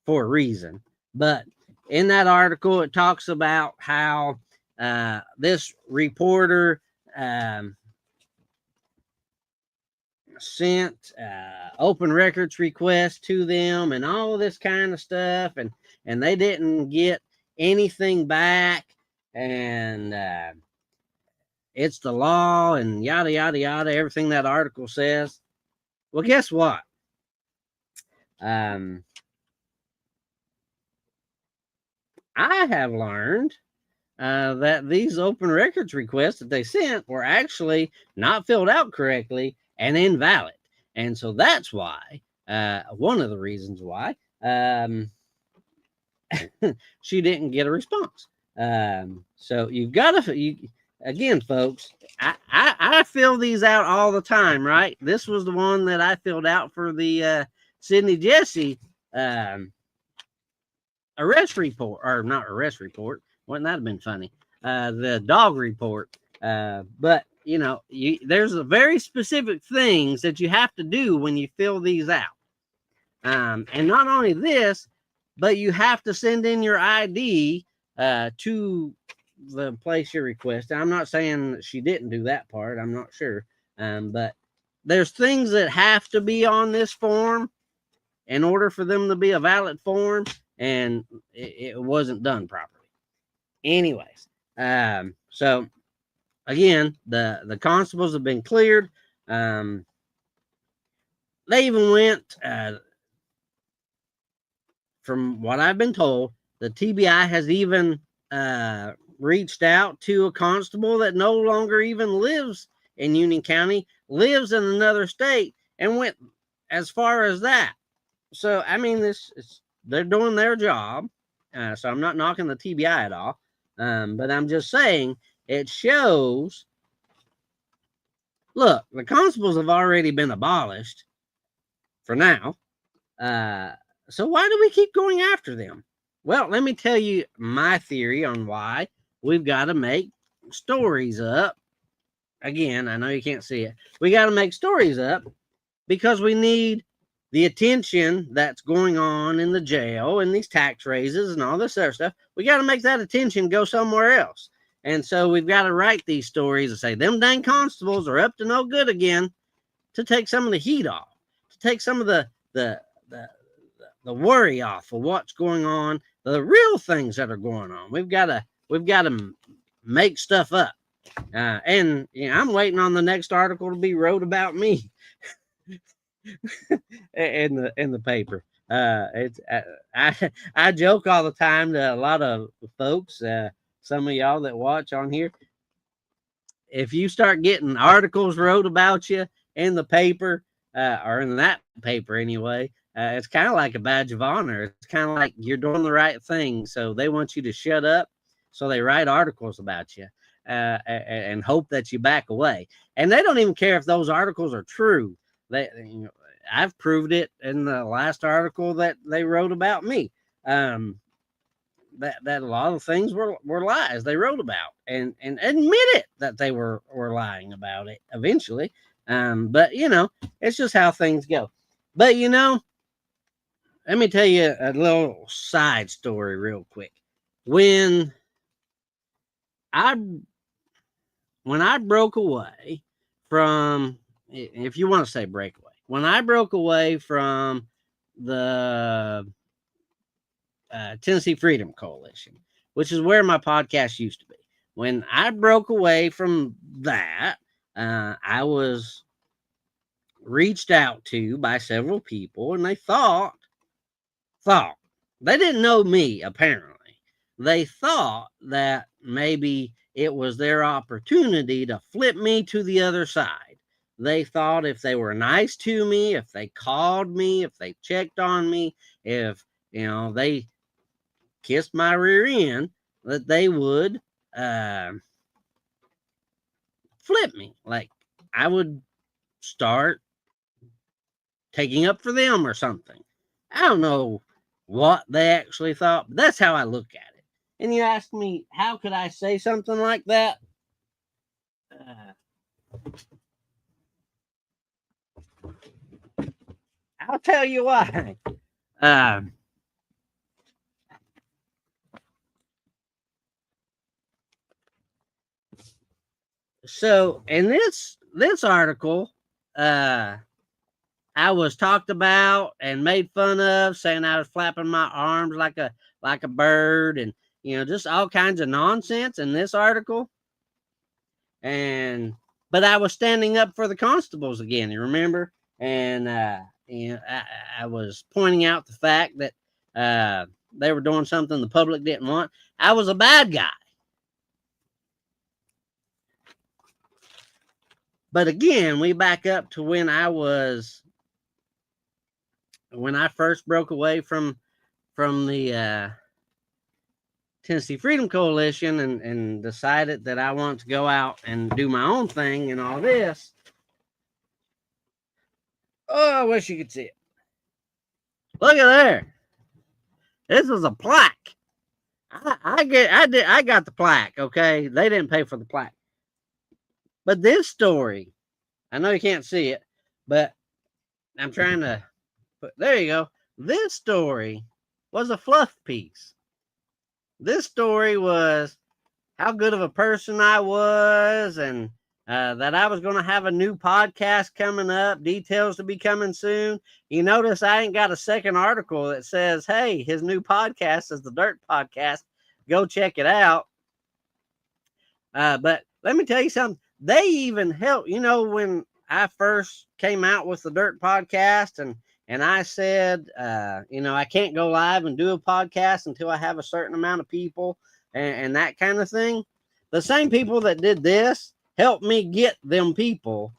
for a reason, but in that article, it talks about how this reporter sent open records requests to them and all of this kind of stuff, and they didn't get anything back. And it's the law and yada, yada, yada, everything that article says. Well, guess what? I have learned that these open records requests that they sent were actually not filled out correctly and invalid. And so that's why, one of the reasons why, she didn't get a response. So you've got to, again, folks, I fill these out all the time, right? This was the one that I filled out for the Sydney Jesse arrest report, or not arrest report. Wouldn't that have been funny? The dog report. But you know, there's a very specific things that you have to do when you fill these out. And not only this, but you have to send in your ID to the place you request. I'm not saying that she didn't do that part. I'm not sure. But there's things that have to be on this form in order for them to be a valid form, and it wasn't done properly. Anyways, so again, the constables have been cleared. They even went, from what I've been told, the TBI has even reached out to a constable that no longer even lives in Union County, lives in another state, and went as far as that. So, I mean, they're doing their job. So I'm not knocking the TBI at all. But I'm just saying it shows. Look, the constables have already been abolished for now. So why do we keep going after them? Well, let me tell you my theory on why we've got to make stories up. Again, I know you can't see it. We got to make stories up because we need the attention that's going on in the jail and these tax raises and all this other stuff. We got to make that attention go somewhere else. And so we've got to write these stories and say, them dang constables are up to no good again, to take some of the heat off, to take some of the worry off of what's going on, the real things that are going on. We've got to make stuff up. And you know, I'm waiting on the next article to be wrote about me in the paper. It's I joke all the time to a lot of folks, some of y'all that watch on here. If you start getting articles wrote about you in the paper, or in that paper anyway, it's kind of like a badge of honor. It's kind of like you're doing the right thing, so they want you to shut up. So they write articles about you and hope that you back away. And they don't even care if those articles are true. I've proved it in the last article that they wrote about me. That a lot of things were lies they wrote about, and admit it that they were lying about it eventually. But you know, it's just how things go. But you know, let me tell you a little side story real quick. When I broke away from, if you want to say breakaway, when I broke away from the Tennessee Freedom Coalition, which is where my podcast used to be, when I broke away from that, I was reached out to by several people, and they thought they didn't know me. Apparently, they thought that maybe it was their opportunity to flip me to the other side. They thought if they were nice to me, if they called me, if they checked on me, if you know they kissed my rear end, that they would flip me. Like I would start taking up for them or something. I don't know what they actually thought, but that's how I look at it. And you ask me, how could I say something like that? I'll tell you why. So in this article, I was talked about and made fun of, saying I was flapping my arms like a bird, and you know, just all kinds of nonsense in this article. But I was standing up for the constables again, you remember? And I was pointing out the fact that they were doing something the public didn't want. I was a bad guy. But again, we back up to when I first broke away from the Tennessee Freedom Coalition and decided that I want to go out and do my own thing and all this. Oh, I wish you could see it. Look at there. This is a plaque. I got the plaque, okay? They didn't pay for the plaque. But this story, I know you can't see it, but I'm trying to put, there you go. This story was a fluff piece. This story was how good of a person I was, and that I was going to have a new podcast coming up, details to be coming soon. You notice I ain't got a second article that says, hey, his new podcast is the Dirt Podcast. Go check it out. But let me tell you something. They even helped, when I first came out with the Dirt Podcast and I said, I can't go live and do a podcast until I have a certain amount of people and that kind of thing. The same people that did this helped me get them people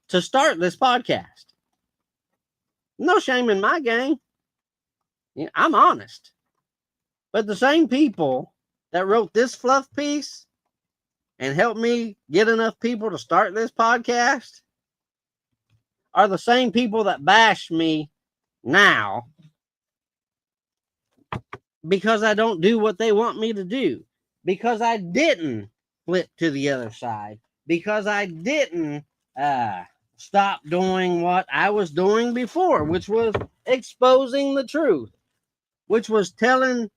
to start this podcast. No shame in my game. I'm honest. But the same people that wrote this fluff piece and helped me get enough people to start this podcast are the same people that bash me now because I don't do what they want me to do, because I didn't flip to the other side, because I didn't stop doing what I was doing before, which was exposing the truth, which was telling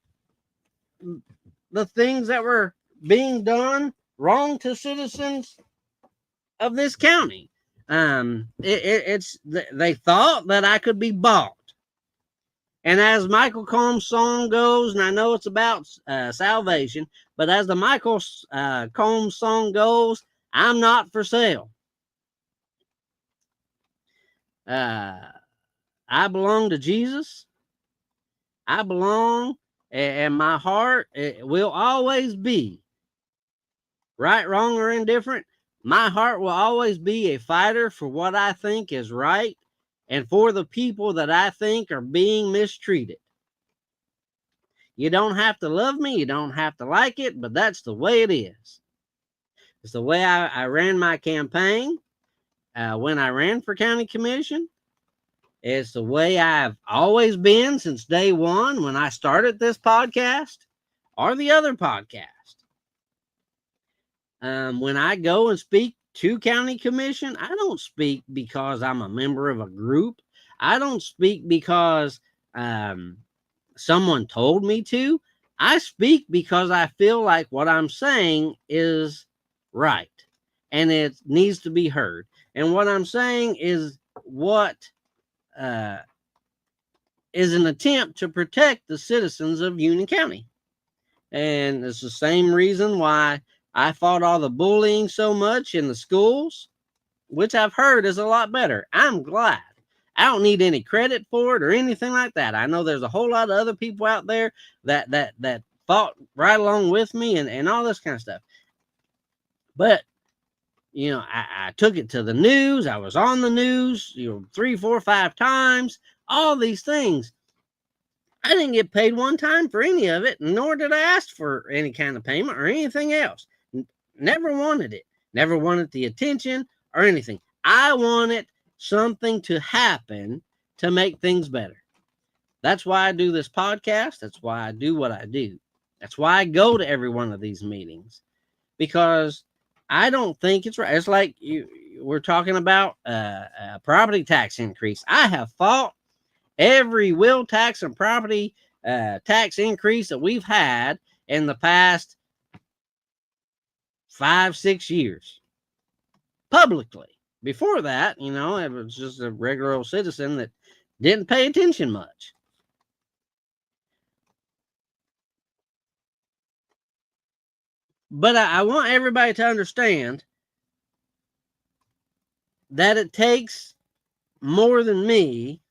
the things that were being done wrong to citizens of this county. They thought that I could be bought. And as Michael Combs' song goes, and I know it's about salvation, but as the Michael Combs song goes, I'm not for sale. I belong to Jesus. I belong, and my heart will always be, right, wrong, or indifferent, my heart will always be a fighter for what I think is right and for the people that I think are being mistreated. You don't have to love me. You don't have to like it, but that's the way it is. It's the way I ran my campaign when I ran for county commission. It's the way I've always been since day one when I started this podcast or the other podcast. When I go and speak to county commission, I don't speak because I'm a member of a group. I don't speak because someone told me to. I speak because I feel like what I'm saying is right and it needs to be heard. And what I'm saying is what is an attempt to protect the citizens of Union County. And it's the same reason why I fought all the bullying so much in the schools, which I've heard is a lot better. I'm glad. I don't need any credit for it or anything like that. I know there's a whole lot of other people out there that fought right along with me and all this kind of stuff. But, I took it to the news. I was on the news, 3, 4, 5 times, all these things. I didn't get paid one time for any of it, nor did I ask for any kind of payment or anything else. Never wanted it. Never wanted the attention or anything. I wanted something to happen to make things better. That's why I do this podcast. That's why I do what I do. That's why I go to every one of these meetings, because I don't think it's right. It's like we're talking about a property tax increase. I have fought every will tax and property tax increase that we've had in the past 5, 6 years publicly. Before that, it was just a regular old citizen that didn't pay attention much. But I want everybody to understand that it takes more than me.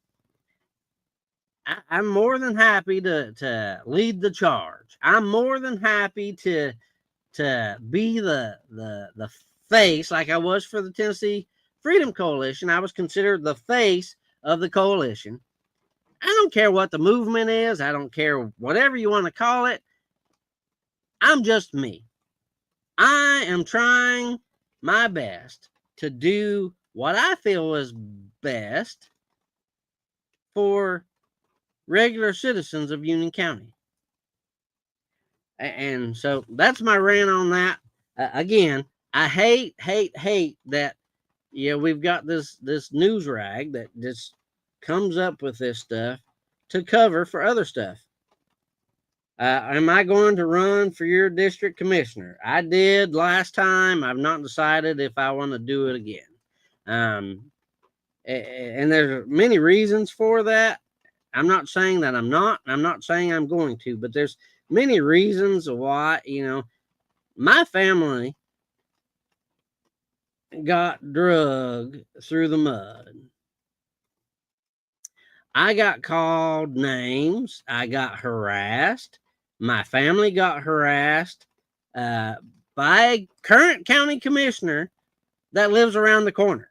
I'm more than happy to lead the charge. I'm more than happy to be the face, like I was for the Tennessee Freedom Coalition. I was considered the face of the coalition. I don't care what the movement is. I don't care whatever you want to call it. I'm just me. I am trying my best to do what I feel is best for regular citizens of Union County. And so that's my rant on that. Again, I hate that we've got this news rag that just comes up with this stuff to cover for other stuff. Am I going to run for your district commissioner? I did last time. I've not decided if I want to do it again. And there's many reasons for that. I'm not saying that I'm not. I'm not saying I'm going to, but there's many reasons why, my family got drugged through the mud. I got called names. I got harassed. My family got harassed by a current county commissioner that lives around the corner.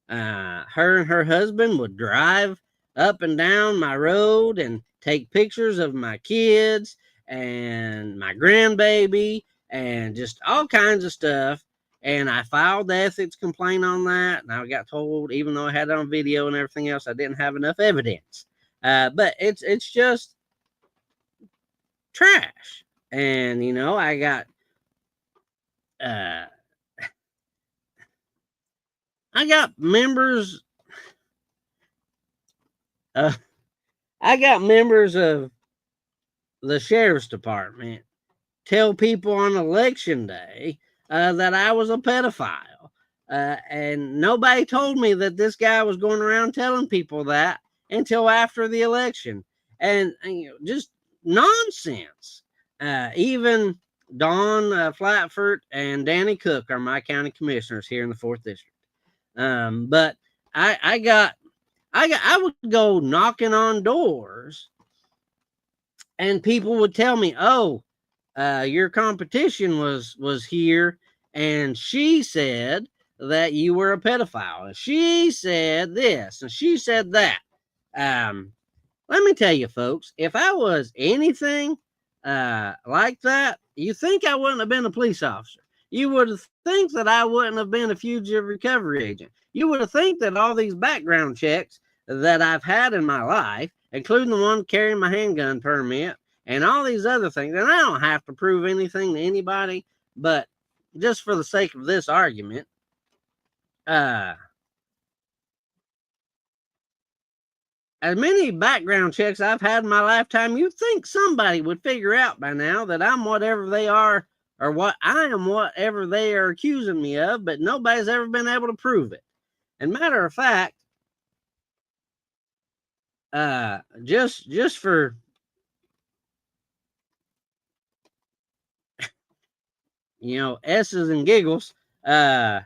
Her and her husband would drive up and down my road and take pictures of my kids and my grandbaby and just all kinds of stuff. And I filed the ethics complaint on that. And I got told, even though I had it on video and everything else, I didn't have enough evidence. But it's just trash. And, I got members I got members of the sheriff's department tell people on election day that I was a pedophile. And nobody told me that this guy was going around telling people that until after the election. And just nonsense. Even Don Flatford and Danny Cook are my county commissioners here in the 4th District. But I would go knocking on doors and people would tell me, "Oh, your competition was here and she said that you were a pedophile. And she said this and she said that." Let me tell you, folks, if I was anything like that, you think I wouldn't have been a police officer. You would think that I wouldn't have been a fugitive recovery agent. You would have think that all these background checks that I've had in my life, including the one carrying my handgun permit and all these other things, and I don't have to prove anything to anybody, but just for the sake of this argument, as many background checks I've had in my lifetime, you'd think somebody would figure out by now that I'm whatever they are, or what I am whatever they are accusing me of, but nobody's ever been able to prove it. And matter of fact, just for S's and giggles, I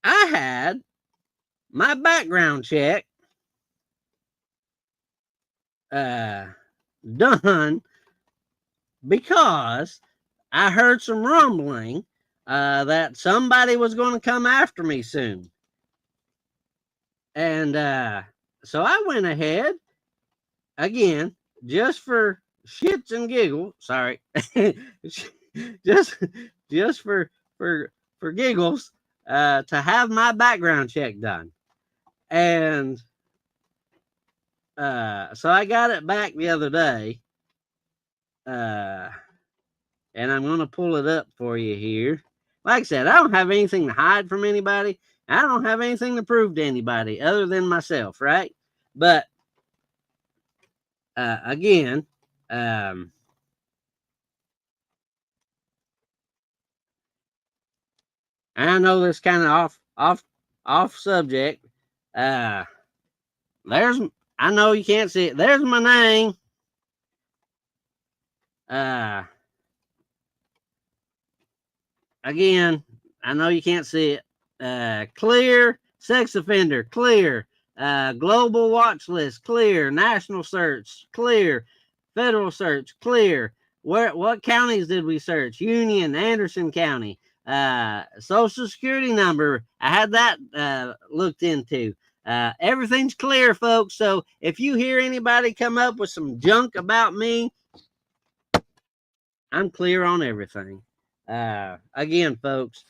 had my background check done because I heard some rumbling that somebody was going to come after me soon. And so I went ahead, again, just for shits and giggles, sorry, just for giggles, to have my background check done. And so I got it back the other day. And I'm going to pull it up for you here. Like I said, I don't have anything to hide from anybody. I don't have anything to prove to anybody other than myself, right? But again, I know this kind of off subject. I know you can't see it. There's my name. Again, I know you can't see it. Clear. Sex offender, clear. Global watch list, clear. National search, clear. Federal search, clear. What counties did we search? Union, Anderson County. Social security number, I had that looked into. Everything's clear, folks. So if you hear anybody come up with some junk about me, I'm clear on everything. Again, folks,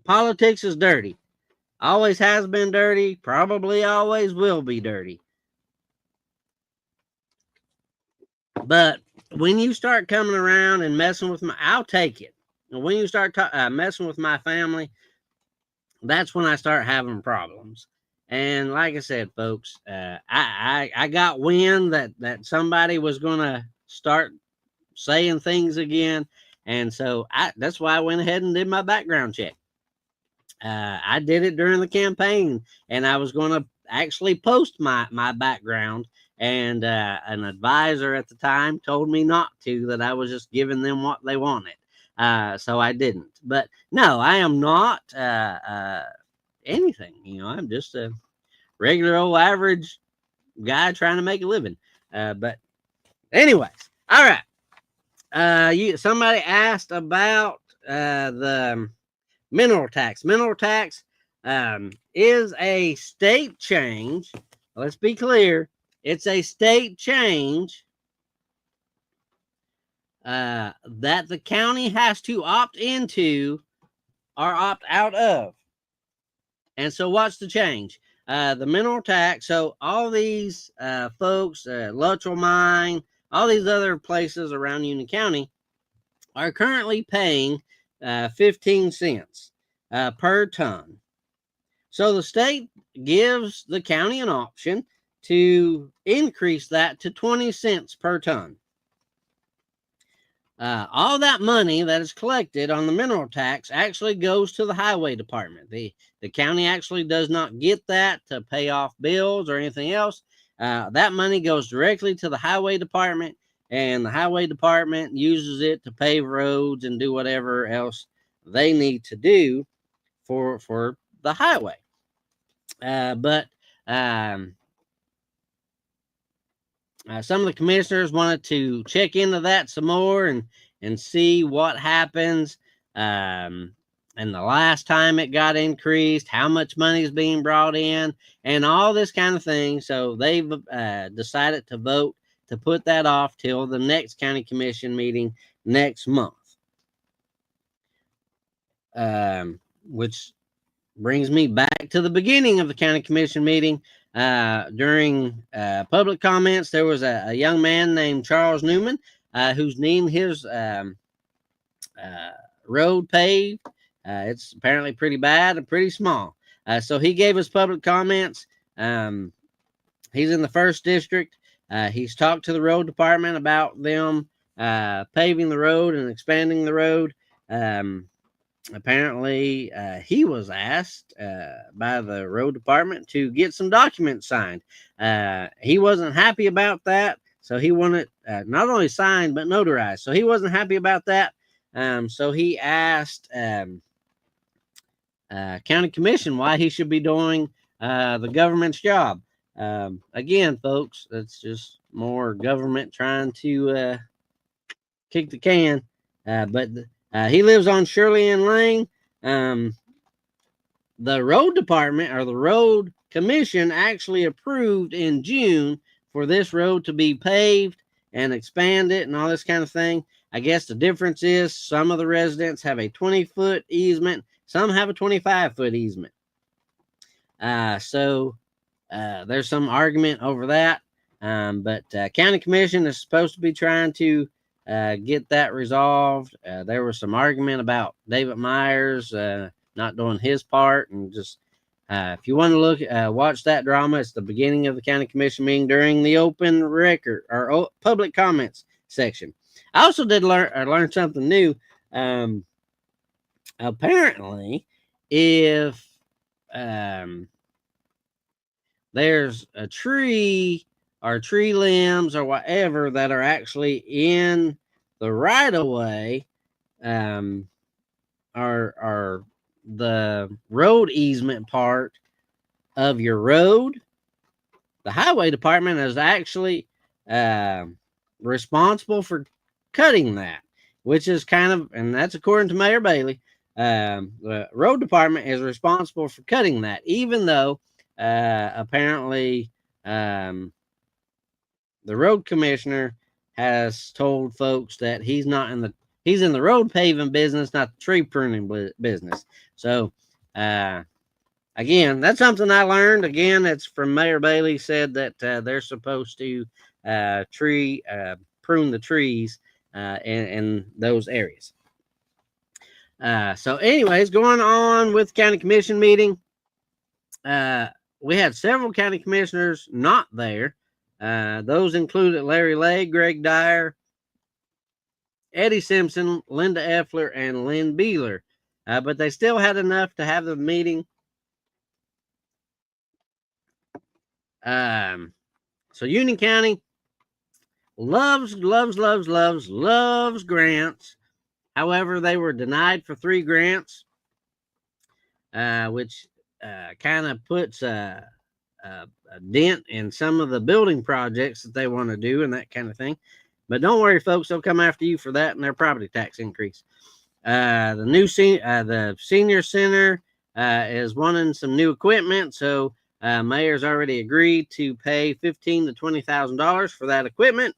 politics is dirty. Always has been dirty. Probably always will be dirty. But when you start coming around and messing with I'll take it. And when you start messing with my family, that's when I start having problems. And like I said, folks, I got wind that somebody was going to start saying things again. And so that's why I went ahead and did my background check. I did it during the campaign, and I was going to actually post my background. And an advisor at the time told me not to, that I was just giving them what they wanted. So I didn't. But no, I am not anything. I'm just a regular old average guy trying to make a living. But anyways, all right. Somebody asked about the mineral tax. Mineral tax is a state change. Let's be clear. It's a state change that the county has to opt into or opt out of. And so what's the change? The mineral tax. So all these folks, Luttrell Mine, all these other places around Union County are currently paying 15 cents per ton. So the state gives the county an option to increase that to 20 cents per ton. All that money that is collected on the mineral tax actually goes to the highway department. The county actually does not get that to pay off bills or anything else. That money goes directly to the highway department, and the highway department uses it to pave roads and do whatever else they need to do for the highway. But some of the commissioners wanted to check into that some more and see what happens. And the last time it got increased, how much money is being brought in, and all this kind of thing. So they've decided to vote to put that off till the next county commission meeting next month. Which brings me back to the beginning of the county commission meeting. During public comments, there was a young man named Charles Newman who's named his road paved. It's apparently pretty bad and pretty small. So he gave us public comments. He's in the 1st district. He's talked to the road department about them paving the road and expanding the road. Apparently, he was asked by the road department to get some documents signed. He wasn't happy about that, so he wanted not only signed but notarized. So he wasn't happy about that. So he asked county commission why he should be doing the government's job. Again, folks, that's just more government trying to kick the can. But he lives on Shirley and Lane. The road department or the road commission actually approved in June for this road to be paved and expanded and all this kind of thing. I guess the difference is some of the residents have a 20-foot easement. Some have a 25-foot easement. So there's some argument over that. But county commission is supposed to be trying to get that resolved. There was some argument about David Myers not doing his part, and just if you want to look watch that drama, it's the beginning of the county commission meeting during the open record or public comments section. I also did learn something new. Apparently, if there's a tree or tree limbs or whatever that are actually in the right of way, are the road easement part of your road, the highway department is actually responsible for cutting that, which is kind of, and that's according to Mayor Bailey. The road department is responsible for cutting that, even though apparently the road commissioner has told folks that he's in the road paving business, not the tree pruning business. So again, that's something I learned. Again, it's from Mayor Bailey. Said that they're supposed to prune the trees in those areas. So anyways, going on with county commission meeting, we had several county commissioners not there. Those included Larry Lay, Greg Dyer, Eddie Simpson, Linda Effler, and Lynn Beeler. But they still had enough to have the meeting. So Union County loves grants. However, they were denied for 3 grants, which kind of puts a dent in some of the building projects that they want to do and that kind of thing. But don't worry, folks, they'll come after you for that and their property tax increase. The senior center is wanting some new equipment, so mayor's already agreed to pay $15,000 to $20,000 for that equipment.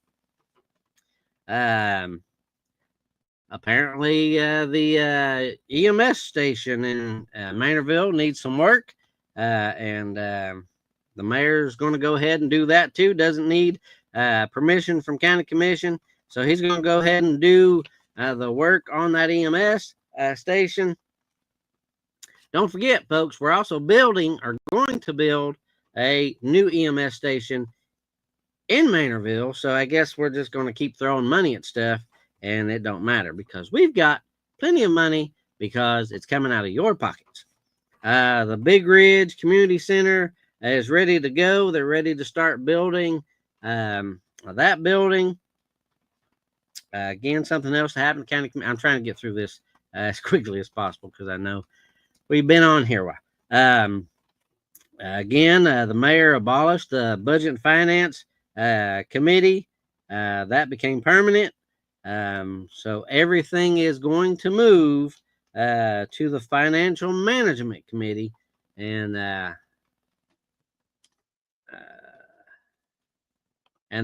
Apparently, the EMS station in Manorville needs some work, and the mayor's going to go ahead and do that too. Doesn't need permission from county commission, so he's going to go ahead and do the work on that EMS station. Don't forget, folks, we're also going to build a new EMS station in Manorville. So I guess we're just going to keep throwing money at stuff, and it don't matter because we've got plenty of money because it's coming out of your pockets. The Big Ridge Community Center is ready to go. They're ready to start building that building. Again, something else happened. I'm trying to get through this as quickly as possible because I know we've been on here a while. Again, the mayor abolished the Budget and Finance Committee. That became permanent. So everything is going to move to the Financial Management Committee. And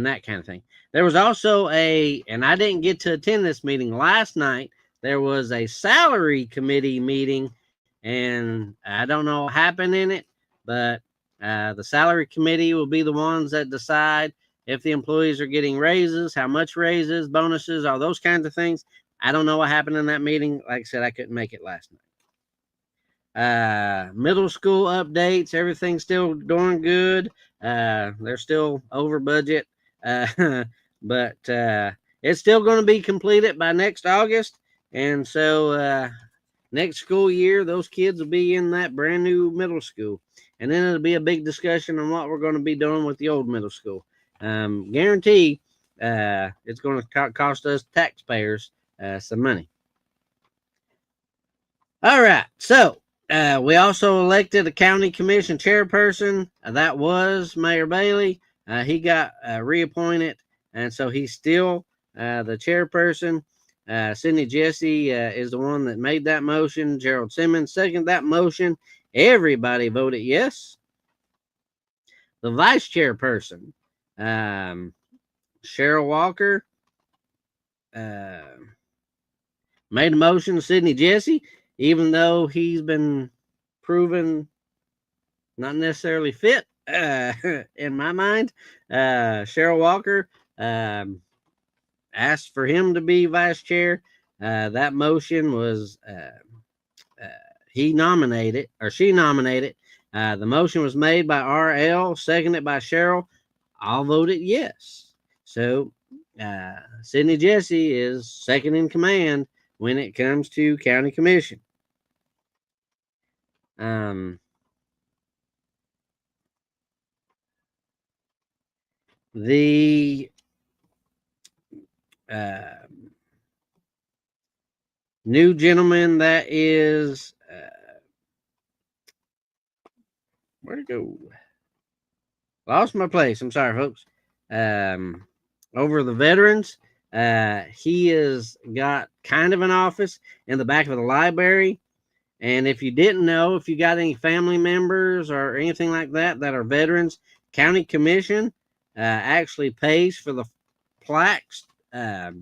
that kind of thing. There was also and I didn't get to attend this meeting last night. There was a salary committee meeting, and I don't know what happened in it, but the salary committee will be the ones that decide if the employees are getting raises, how much raises, bonuses, all those kinds of things. I don't know what happened in that meeting. Like I said, I couldn't make it last night. Middle school updates, everything's still doing good. They're still over budget, but it's still going to be completed by next August. And so next school year, those kids will be in that brand new middle school. And then it'll be a big discussion on what we're going to be doing with the old middle school. Guarantee it's going to cost us taxpayers some money. All right. So we also elected a county commission chairperson. That was Mayor Bailey. He got reappointed, and so he's still the chairperson. Sidney Jesse is the one that made that motion. Gerald Simmons seconded that motion. Everybody voted yes. The vice chairperson, Cheryl Walker, made a motion. Sidney Jesse, even though he's been proven not necessarily fit in my mind, Cheryl Walker asked for him to be vice chair. That motion was she nominated. The motion was made by RL, seconded by Cheryl. All voted yes. So Sidney Jesse is second in command when it comes to county commission. the new gentleman that is where'd it go? Lost my place. I'm sorry, folks. Over the veterans, he has got kind of an office in the back of the library. And if you didn't know, if you got any family members or anything like that that are veterans, County Commission actually pays for the plaques to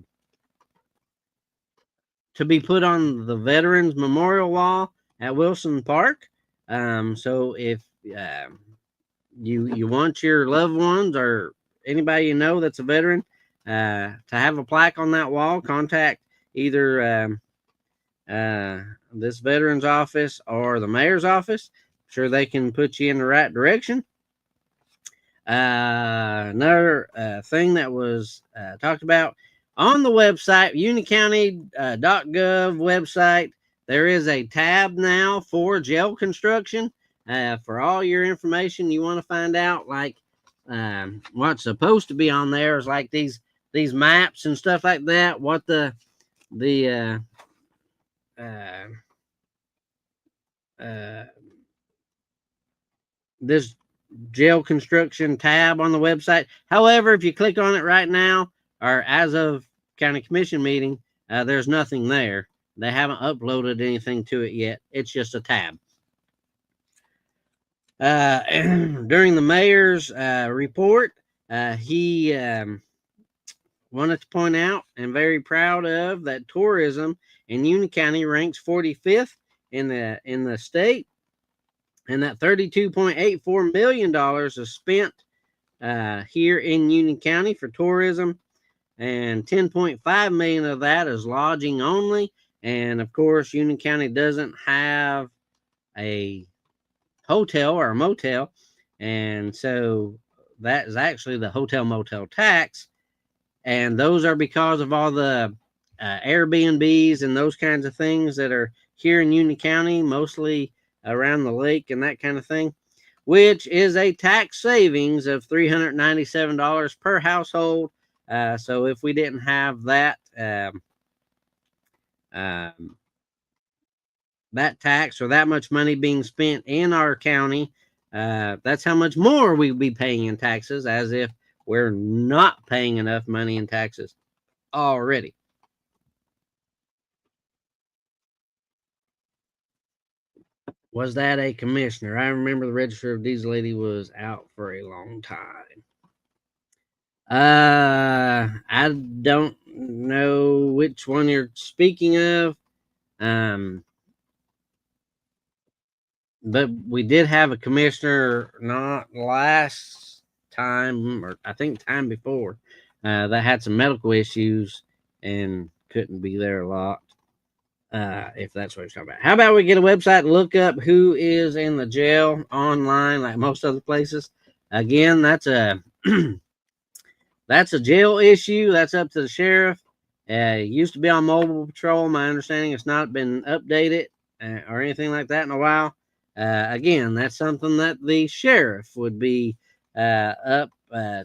be put on the Veterans Memorial Wall at Wilson Park. So if you want your loved ones or anybody you know that's a veteran to have a plaque on that wall, contact either this veterans office or the mayor's office. I'm sure they can put you in the right direction. Another thing that was talked about on the website, unicounty.gov website, there is a tab now for jail construction. For all your information you want to find out, like what's supposed to be on there is like these maps and stuff like that. What this jail construction tab on the website. However, if you click on it right now, or as of county commission meeting, there's nothing there. They haven't uploaded anything to it yet. It's just a tab. During the mayor's report, he wanted to point out and very proud of that tourism in Union County ranks 45th in the state, and that $32.84 million is spent here in Union County for tourism, and $10.5 million of that is lodging only. And of course, Union County doesn't have a hotel or a motel, and so that is actually the hotel motel tax, and those are because of all the Airbnbs and those kinds of things that are here in Union County, mostly around the lake and that kind of thing, which is a tax savings of $397 per household. So if we didn't have that that tax or that much money being spent in our county, that's how much more we'd be paying in taxes, as if we're not paying enough money in taxes already. Was that a commissioner? I remember the register of deeds lady was out for a long time. I don't know which one you're speaking of. But we did have a commissioner not last time, or I think time before, that had some medical issues and couldn't be there a lot. If that's what you're talking about. How about we get a website and look up who is in the jail online, like most other places? Again, that's a that's a jail issue. That's up to the sheriff. It used to be on mobile patrol. My understanding, it's not been updated or anything like that in a while. Again, that's something that the sheriff would be up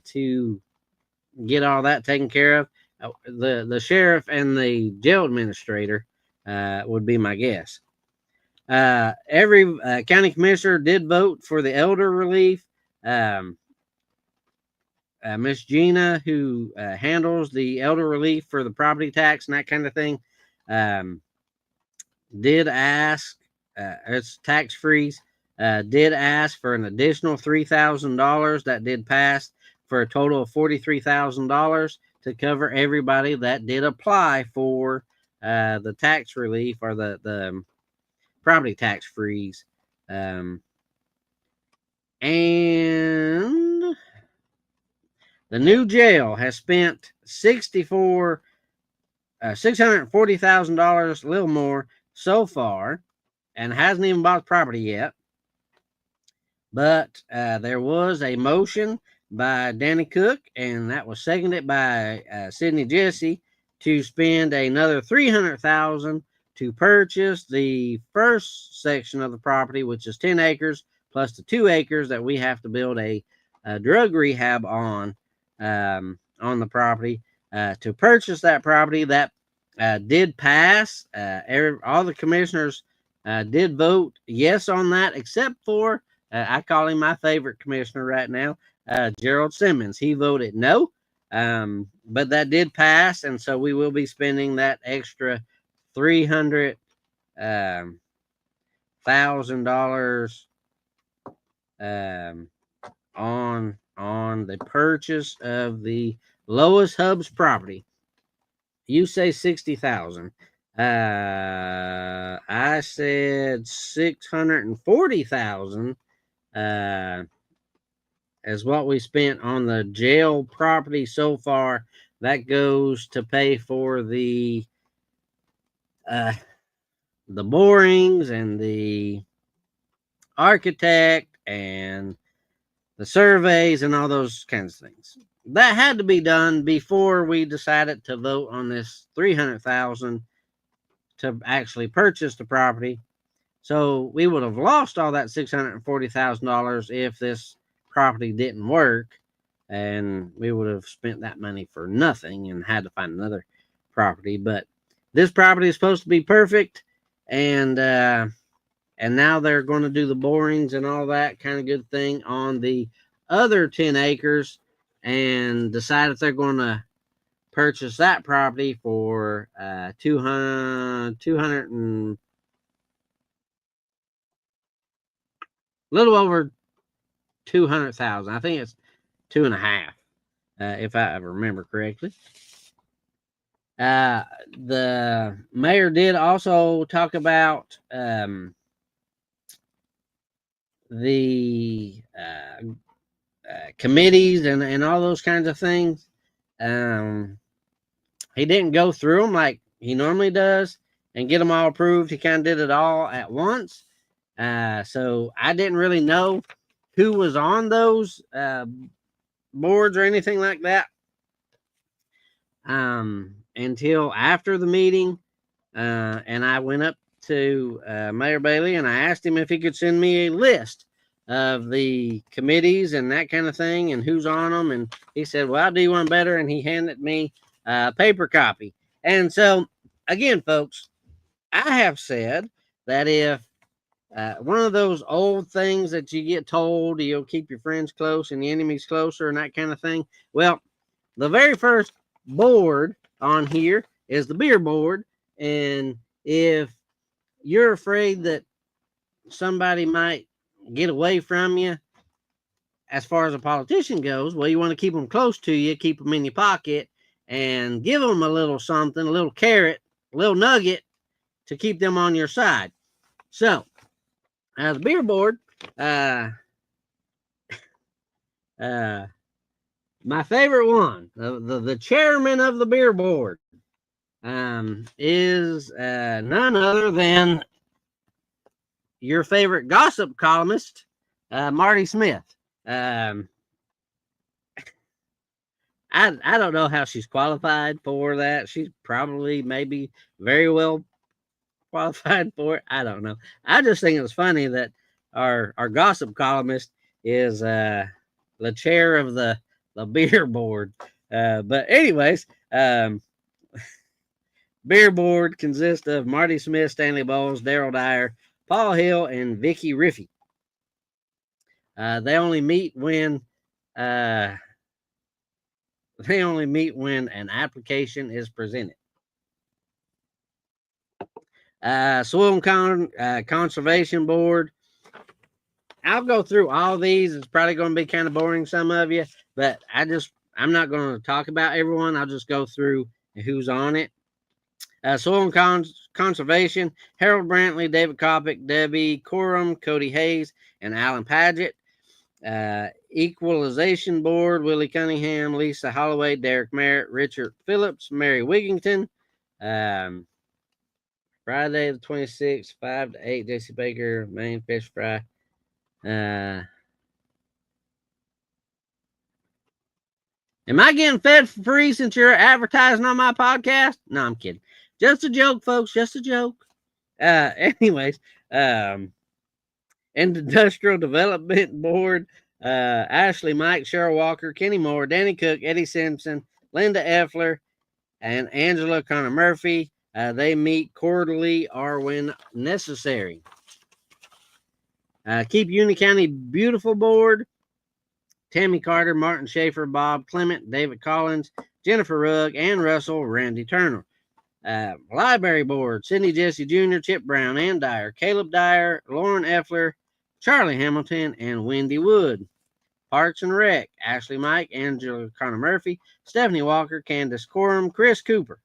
to get all that taken care of. The sheriff and the jail administrator would be my guess. Every county commissioner did vote for the elder relief. Miss Gina, who handles the elder relief for the property tax and that kind of thing, did ask, it's tax freeze, did ask for an additional $3,000 that did pass, for a total of $43,000 to cover everybody that did apply for the tax relief or the property tax freeze. And the new jail has spent $640,000, a little more so far, and hasn't even bought the property yet. But there was a motion by Danny Cook, and that was seconded by Sidney Jesse, to spend another $300,000 to purchase the first section of the property, which is 10 acres plus the 2 acres that we have to build a drug rehab on. on the property to purchase that property. That did pass. All the commissioners did vote yes on that, except for I call him my favorite commissioner right now, Gerald Simmons. He voted no, but that did pass, and so we will be spending that extra $300,000 on the purchase of the Lois Hubbs property. You say 60,000. I said 640,000 is what we spent on the jail property so far. That goes to pay for the borings and the architect and the surveys and all those kinds of things. That had to be done before we decided to vote on this 300,000 to actually purchase the property. So we would have lost all that $640,000 if this property didn't work, and we would have spent that money for nothing and had to find another property. But this property is supposed to be perfect, and now they're going to do the borings and all that kind of good thing on the other 10 acres and decide if they're going to purchase that property for 200 and little over 200,000. I think it's 2.5, if I remember correctly. The mayor did also talk about the committees and all those kinds of things. He didn't go through them like he normally does and get them all approved. He kind of did it all at once. So I didn't really know who was on those boards or anything like that until after the meeting. And I went up to Mayor Bailey and I asked him if he could send me a list of the committees and that kind of thing and who's on them. And he said, well, I'll do one better. And he handed me a paper copy. And so, again, folks, I have said that if one of those old things that you get told, you'll keep your friends close and the enemies closer and that kind of thing. Well, the very first board on here is the beer board. And if you're afraid that somebody might get away from you as far as a politician goes, well, you want to keep them close to you, keep them in your pocket, and give them a little something, a little carrot, a little nugget to keep them on your side. So, the beer board, my favorite one, the chairman of the beer board, is none other than your favorite gossip columnist, Marty Smith. I don't know how she's qualified for that. She's probably maybe very well qualified for it. I don't know. I just think it's funny that our gossip columnist is the chair of the beer board. But anyways, beer board consists of Marty Smith, Stanley Bowles, Daryl Dyer, Paul Hill, and Vicky Riffey. They only meet when an application is presented. Soil and Conservation Board. I'll go through all these. It's probably going to be kind of boring, some of you, but I'm not going to talk about everyone. I'll just go through who's on it. Soil and Conservation, Harold Brantley, David Kopic, Debbie Coram, Cody Hayes, and Alan Paget. Equalization Board, Willie Cunningham, Lisa Holloway, Derek Merritt, Richard Phillips, Mary Wigington. Friday the 26th, 5 to 8, J.C. Baker, Main Fish Fry. Am I getting fed for free since you're advertising on my podcast? No, I'm kidding. Just a joke, folks. Just a joke. Anyways, Industrial Development Board, Ashley Mike, Cheryl Walker, Kenny Moore, Danny Cook, Eddie Simpson, Linda Effler, and Angela Connor Murphy. They meet quarterly or when necessary. Keep Union County Beautiful Board. Tammy Carter, Martin Schaefer, Bob Clement, David Collins, Jennifer Rugg, Ann Russell, Randy Turner. Library Board, Sidney Jesse Jr., Chip Brown, Ann Dyer, Caleb Dyer, Lauren Effler, Charlie Hamilton, and Wendy Wood. Parks and Rec, Ashley Mike, Angela Connor Murphy, Stephanie Walker, Candace Corum, Chris Cooper.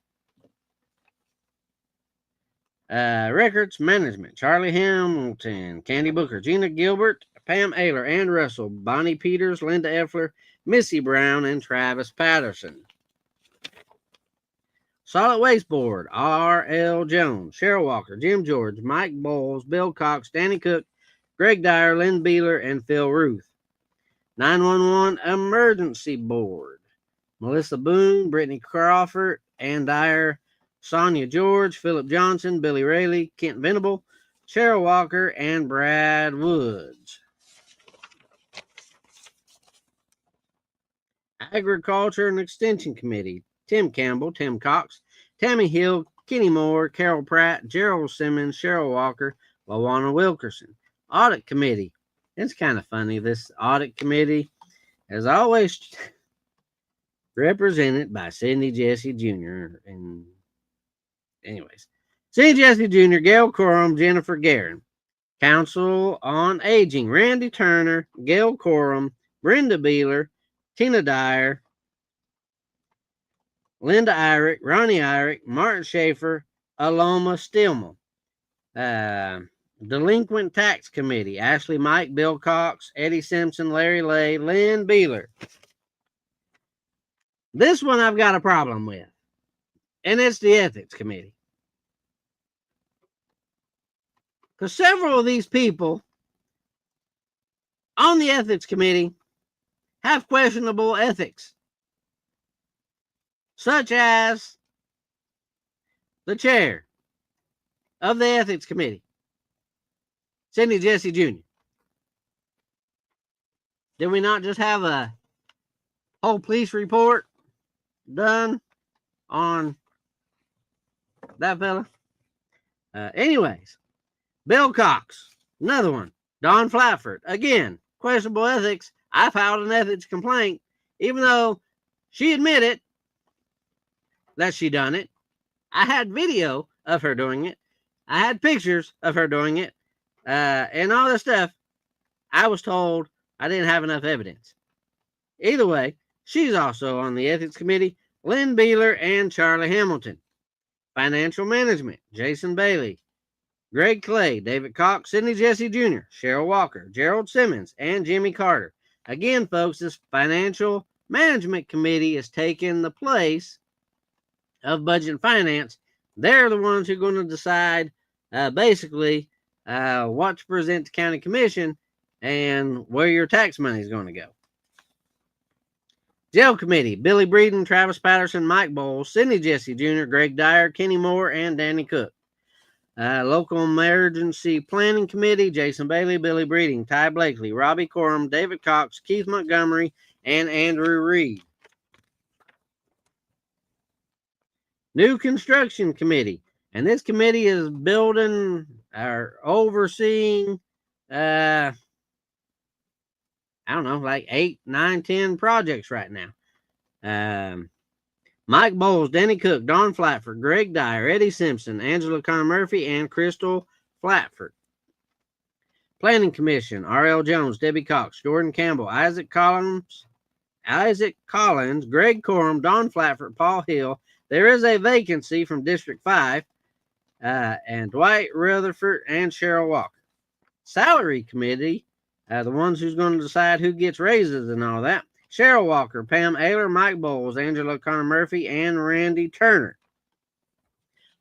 Records Management, Charlie Hamilton, Candy Booker, Gina Gilbert, Pam Ayler, Ann Russell, Bonnie Peters, Linda Effler, Missy Brown, and Travis Patterson. Solid Waste Board, R.L. Jones, Cheryl Walker, Jim George, Mike Bowles, Bill Cox, Danny Cook, Greg Dyer, Lynn Beeler, and Phil Ruth. 911 Emergency Board, Melissa Boone, Brittany Crawford, Ann Dyer, Sonia George, Philip Johnson, Billy Rayleigh, Kent Venable, Cheryl Walker, and Brad Woods. Agriculture and Extension Committee, Tim Campbell, Tim Cox, Tammy Hill, Kenny Moore, Carol Pratt, Gerald Simmons, Cheryl Walker, LaWanna Wilkerson. Audit Committee. It's kind of funny. This audit committee is always represented by Sidney Jesse Jr. And anyways, Sidney Jesse Jr., Gail Corum, Jennifer Guerin. Council on Aging, Randy Turner, Gail Corum, Brenda Beeler, Tina Dyer, Linda Irick, Ronnie Irick, Martin Schaefer, Aloma Stillman. Delinquent Tax Committee, Ashley Mike, Bill Cox, Eddie Simpson, Larry Lay, Lynn Beeler. This one I've got a problem with, and it's the Ethics Committee. Because several of these people on the Ethics Committee have questionable ethics, such as the chair of the Ethics Committee, Sidney Jesse Jr. Did we not just have a whole police report done on that fella? Anyways, Bill Cox, another one. Don Flatford, again, questionable ethics. I filed an ethics complaint, even though she admitted that she done it. I had video of her doing it. I had pictures of her doing it. And all this stuff. I was told I didn't have enough evidence. Either way, she's also on the Ethics Committee. Lynn Beeler and Charlie Hamilton. Financial Management, Jason Bailey, Greg Clay, David Cox, Sidney Jesse Jr., Cheryl Walker, Gerald Simmons, and Jimmy Carter. Again, folks, this Financial Management Committee is taking the place of Budget and Finance. They're the ones who are going to decide basically what to present to County Commission and where your tax money is going to go. Jail Committee, Billy Breeden, Travis Patterson, Mike Bowles, Sidney Jesse Jr., Greg Dyer, Kenny Moore, and Danny Cook. Local Emergency Planning Committee, Jason Bailey, Billy Breeding, Ty Blakely, Robbie Corum, David Cox, Keith Montgomery, and Andrew Reed. New Construction Committee, and this committee is building or overseeing, I don't know, like 8, 9, 10 projects right now. Mike Bowles, Danny Cook, Don Flatford, Greg Dyer, Eddie Simpson, Angela Connor Murphy, and Crystal Flatford. Planning Commission, R.L. Jones, Debbie Cox, Jordan Campbell, Isaac Collins, Greg Corum, Don Flatford, Paul Hill. There is a vacancy from District 5, and Dwight Rutherford and Cheryl Walker. Salary Committee, the ones who's going to decide who gets raises and all that. Cheryl Walker, Pam Ayler, Mike Bowles, Angela Connor Murphy, and Randy Turner.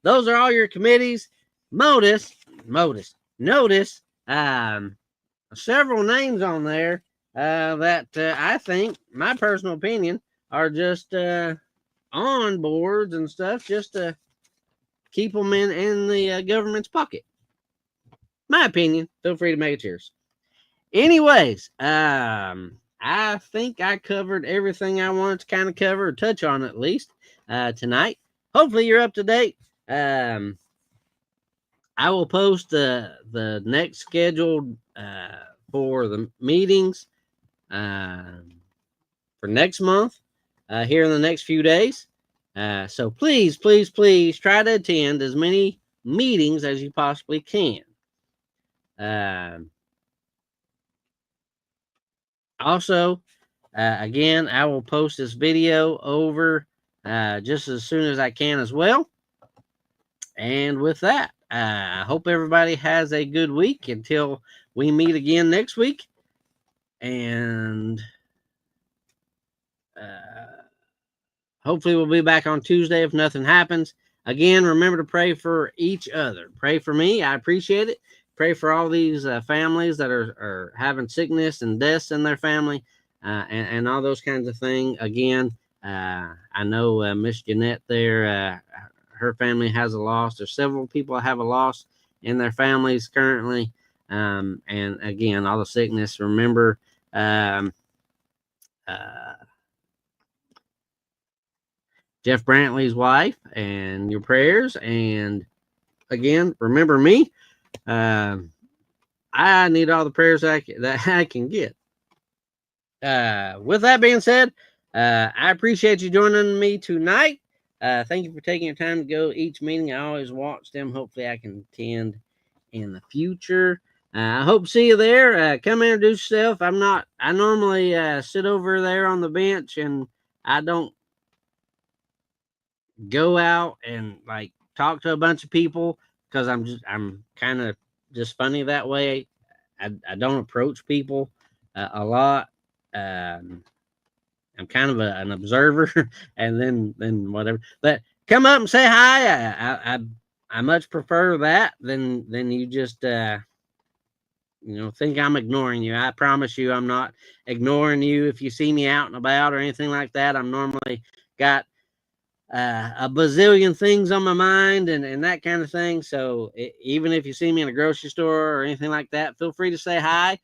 Those are all your committees. Notice several names on there that I think, my personal opinion, are just on boards and stuff just to keep them in the government's pocket. My opinion. Feel free to make it yours. Anyways, I think I covered everything I wanted to kind of cover or touch on at least tonight. Hopefully you're up to date. I will post the next scheduled for the meetings for next month here in the next few days. So please, please, please try to attend as many meetings as you possibly can. Also, again, I will post this video over just as soon as I can as well. And with that, I hope everybody has a good week until we meet again next week. And hopefully we'll be back on Tuesday if nothing happens. Again, remember to pray for each other. Pray for me. I appreciate it. Pray for all these families that are having sickness and deaths in their family and all those kinds of things. Again, I know Miss Jeanette there, her family has a loss. There's several people have a loss in their families currently. And again, all the sickness. Remember, Jeff Brantley's wife and your prayers. And again, remember me. I need all the prayers that I can get. With that being said, I appreciate you joining me tonight. Thank you for taking your time to go each meeting. I always watch them. Hopefully I can attend in the future. I hope to see you there. Come introduce yourself. I normally sit over there on the bench and I don't go out and like talk to a bunch of people because I'm kind of just funny that way. I don't approach people a lot. I'm kind of an observer and then whatever, but come up and say hi. I much prefer that than you just think I'm ignoring you. I promise you I'm not ignoring you. If you see me out and about or anything like that, I'm normally got a bazillion things on my mind and that kind of thing. So even if you see me in a grocery store or anything like that, feel free to say hi.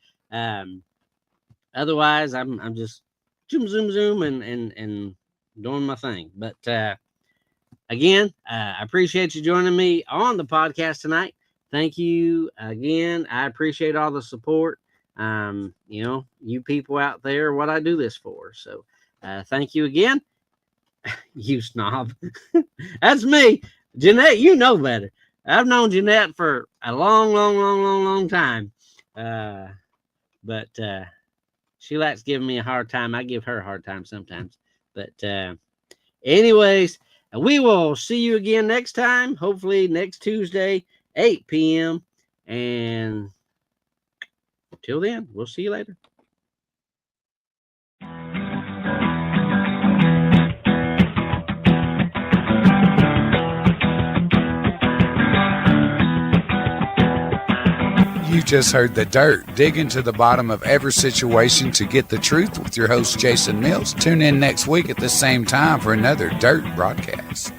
Otherwise, I'm just zoom and doing my thing. But again, I appreciate you joining me on the podcast tonight. Thank you again. I appreciate all the support. You people out there, what I do this for. So thank you again. You snob. That's me. Jeanette, you know better. I've known Jeanette for a long time. But she likes giving me a hard time. I give her a hard time sometimes. But anyways, we will see you again next time. Hopefully next Tuesday, 8 p.m. And until then, we'll see you later. You just heard The Dirt. Dig into the bottom of every situation to get the truth with your host, Jason Mills. Tune in next week at the same time for another Dirt broadcast.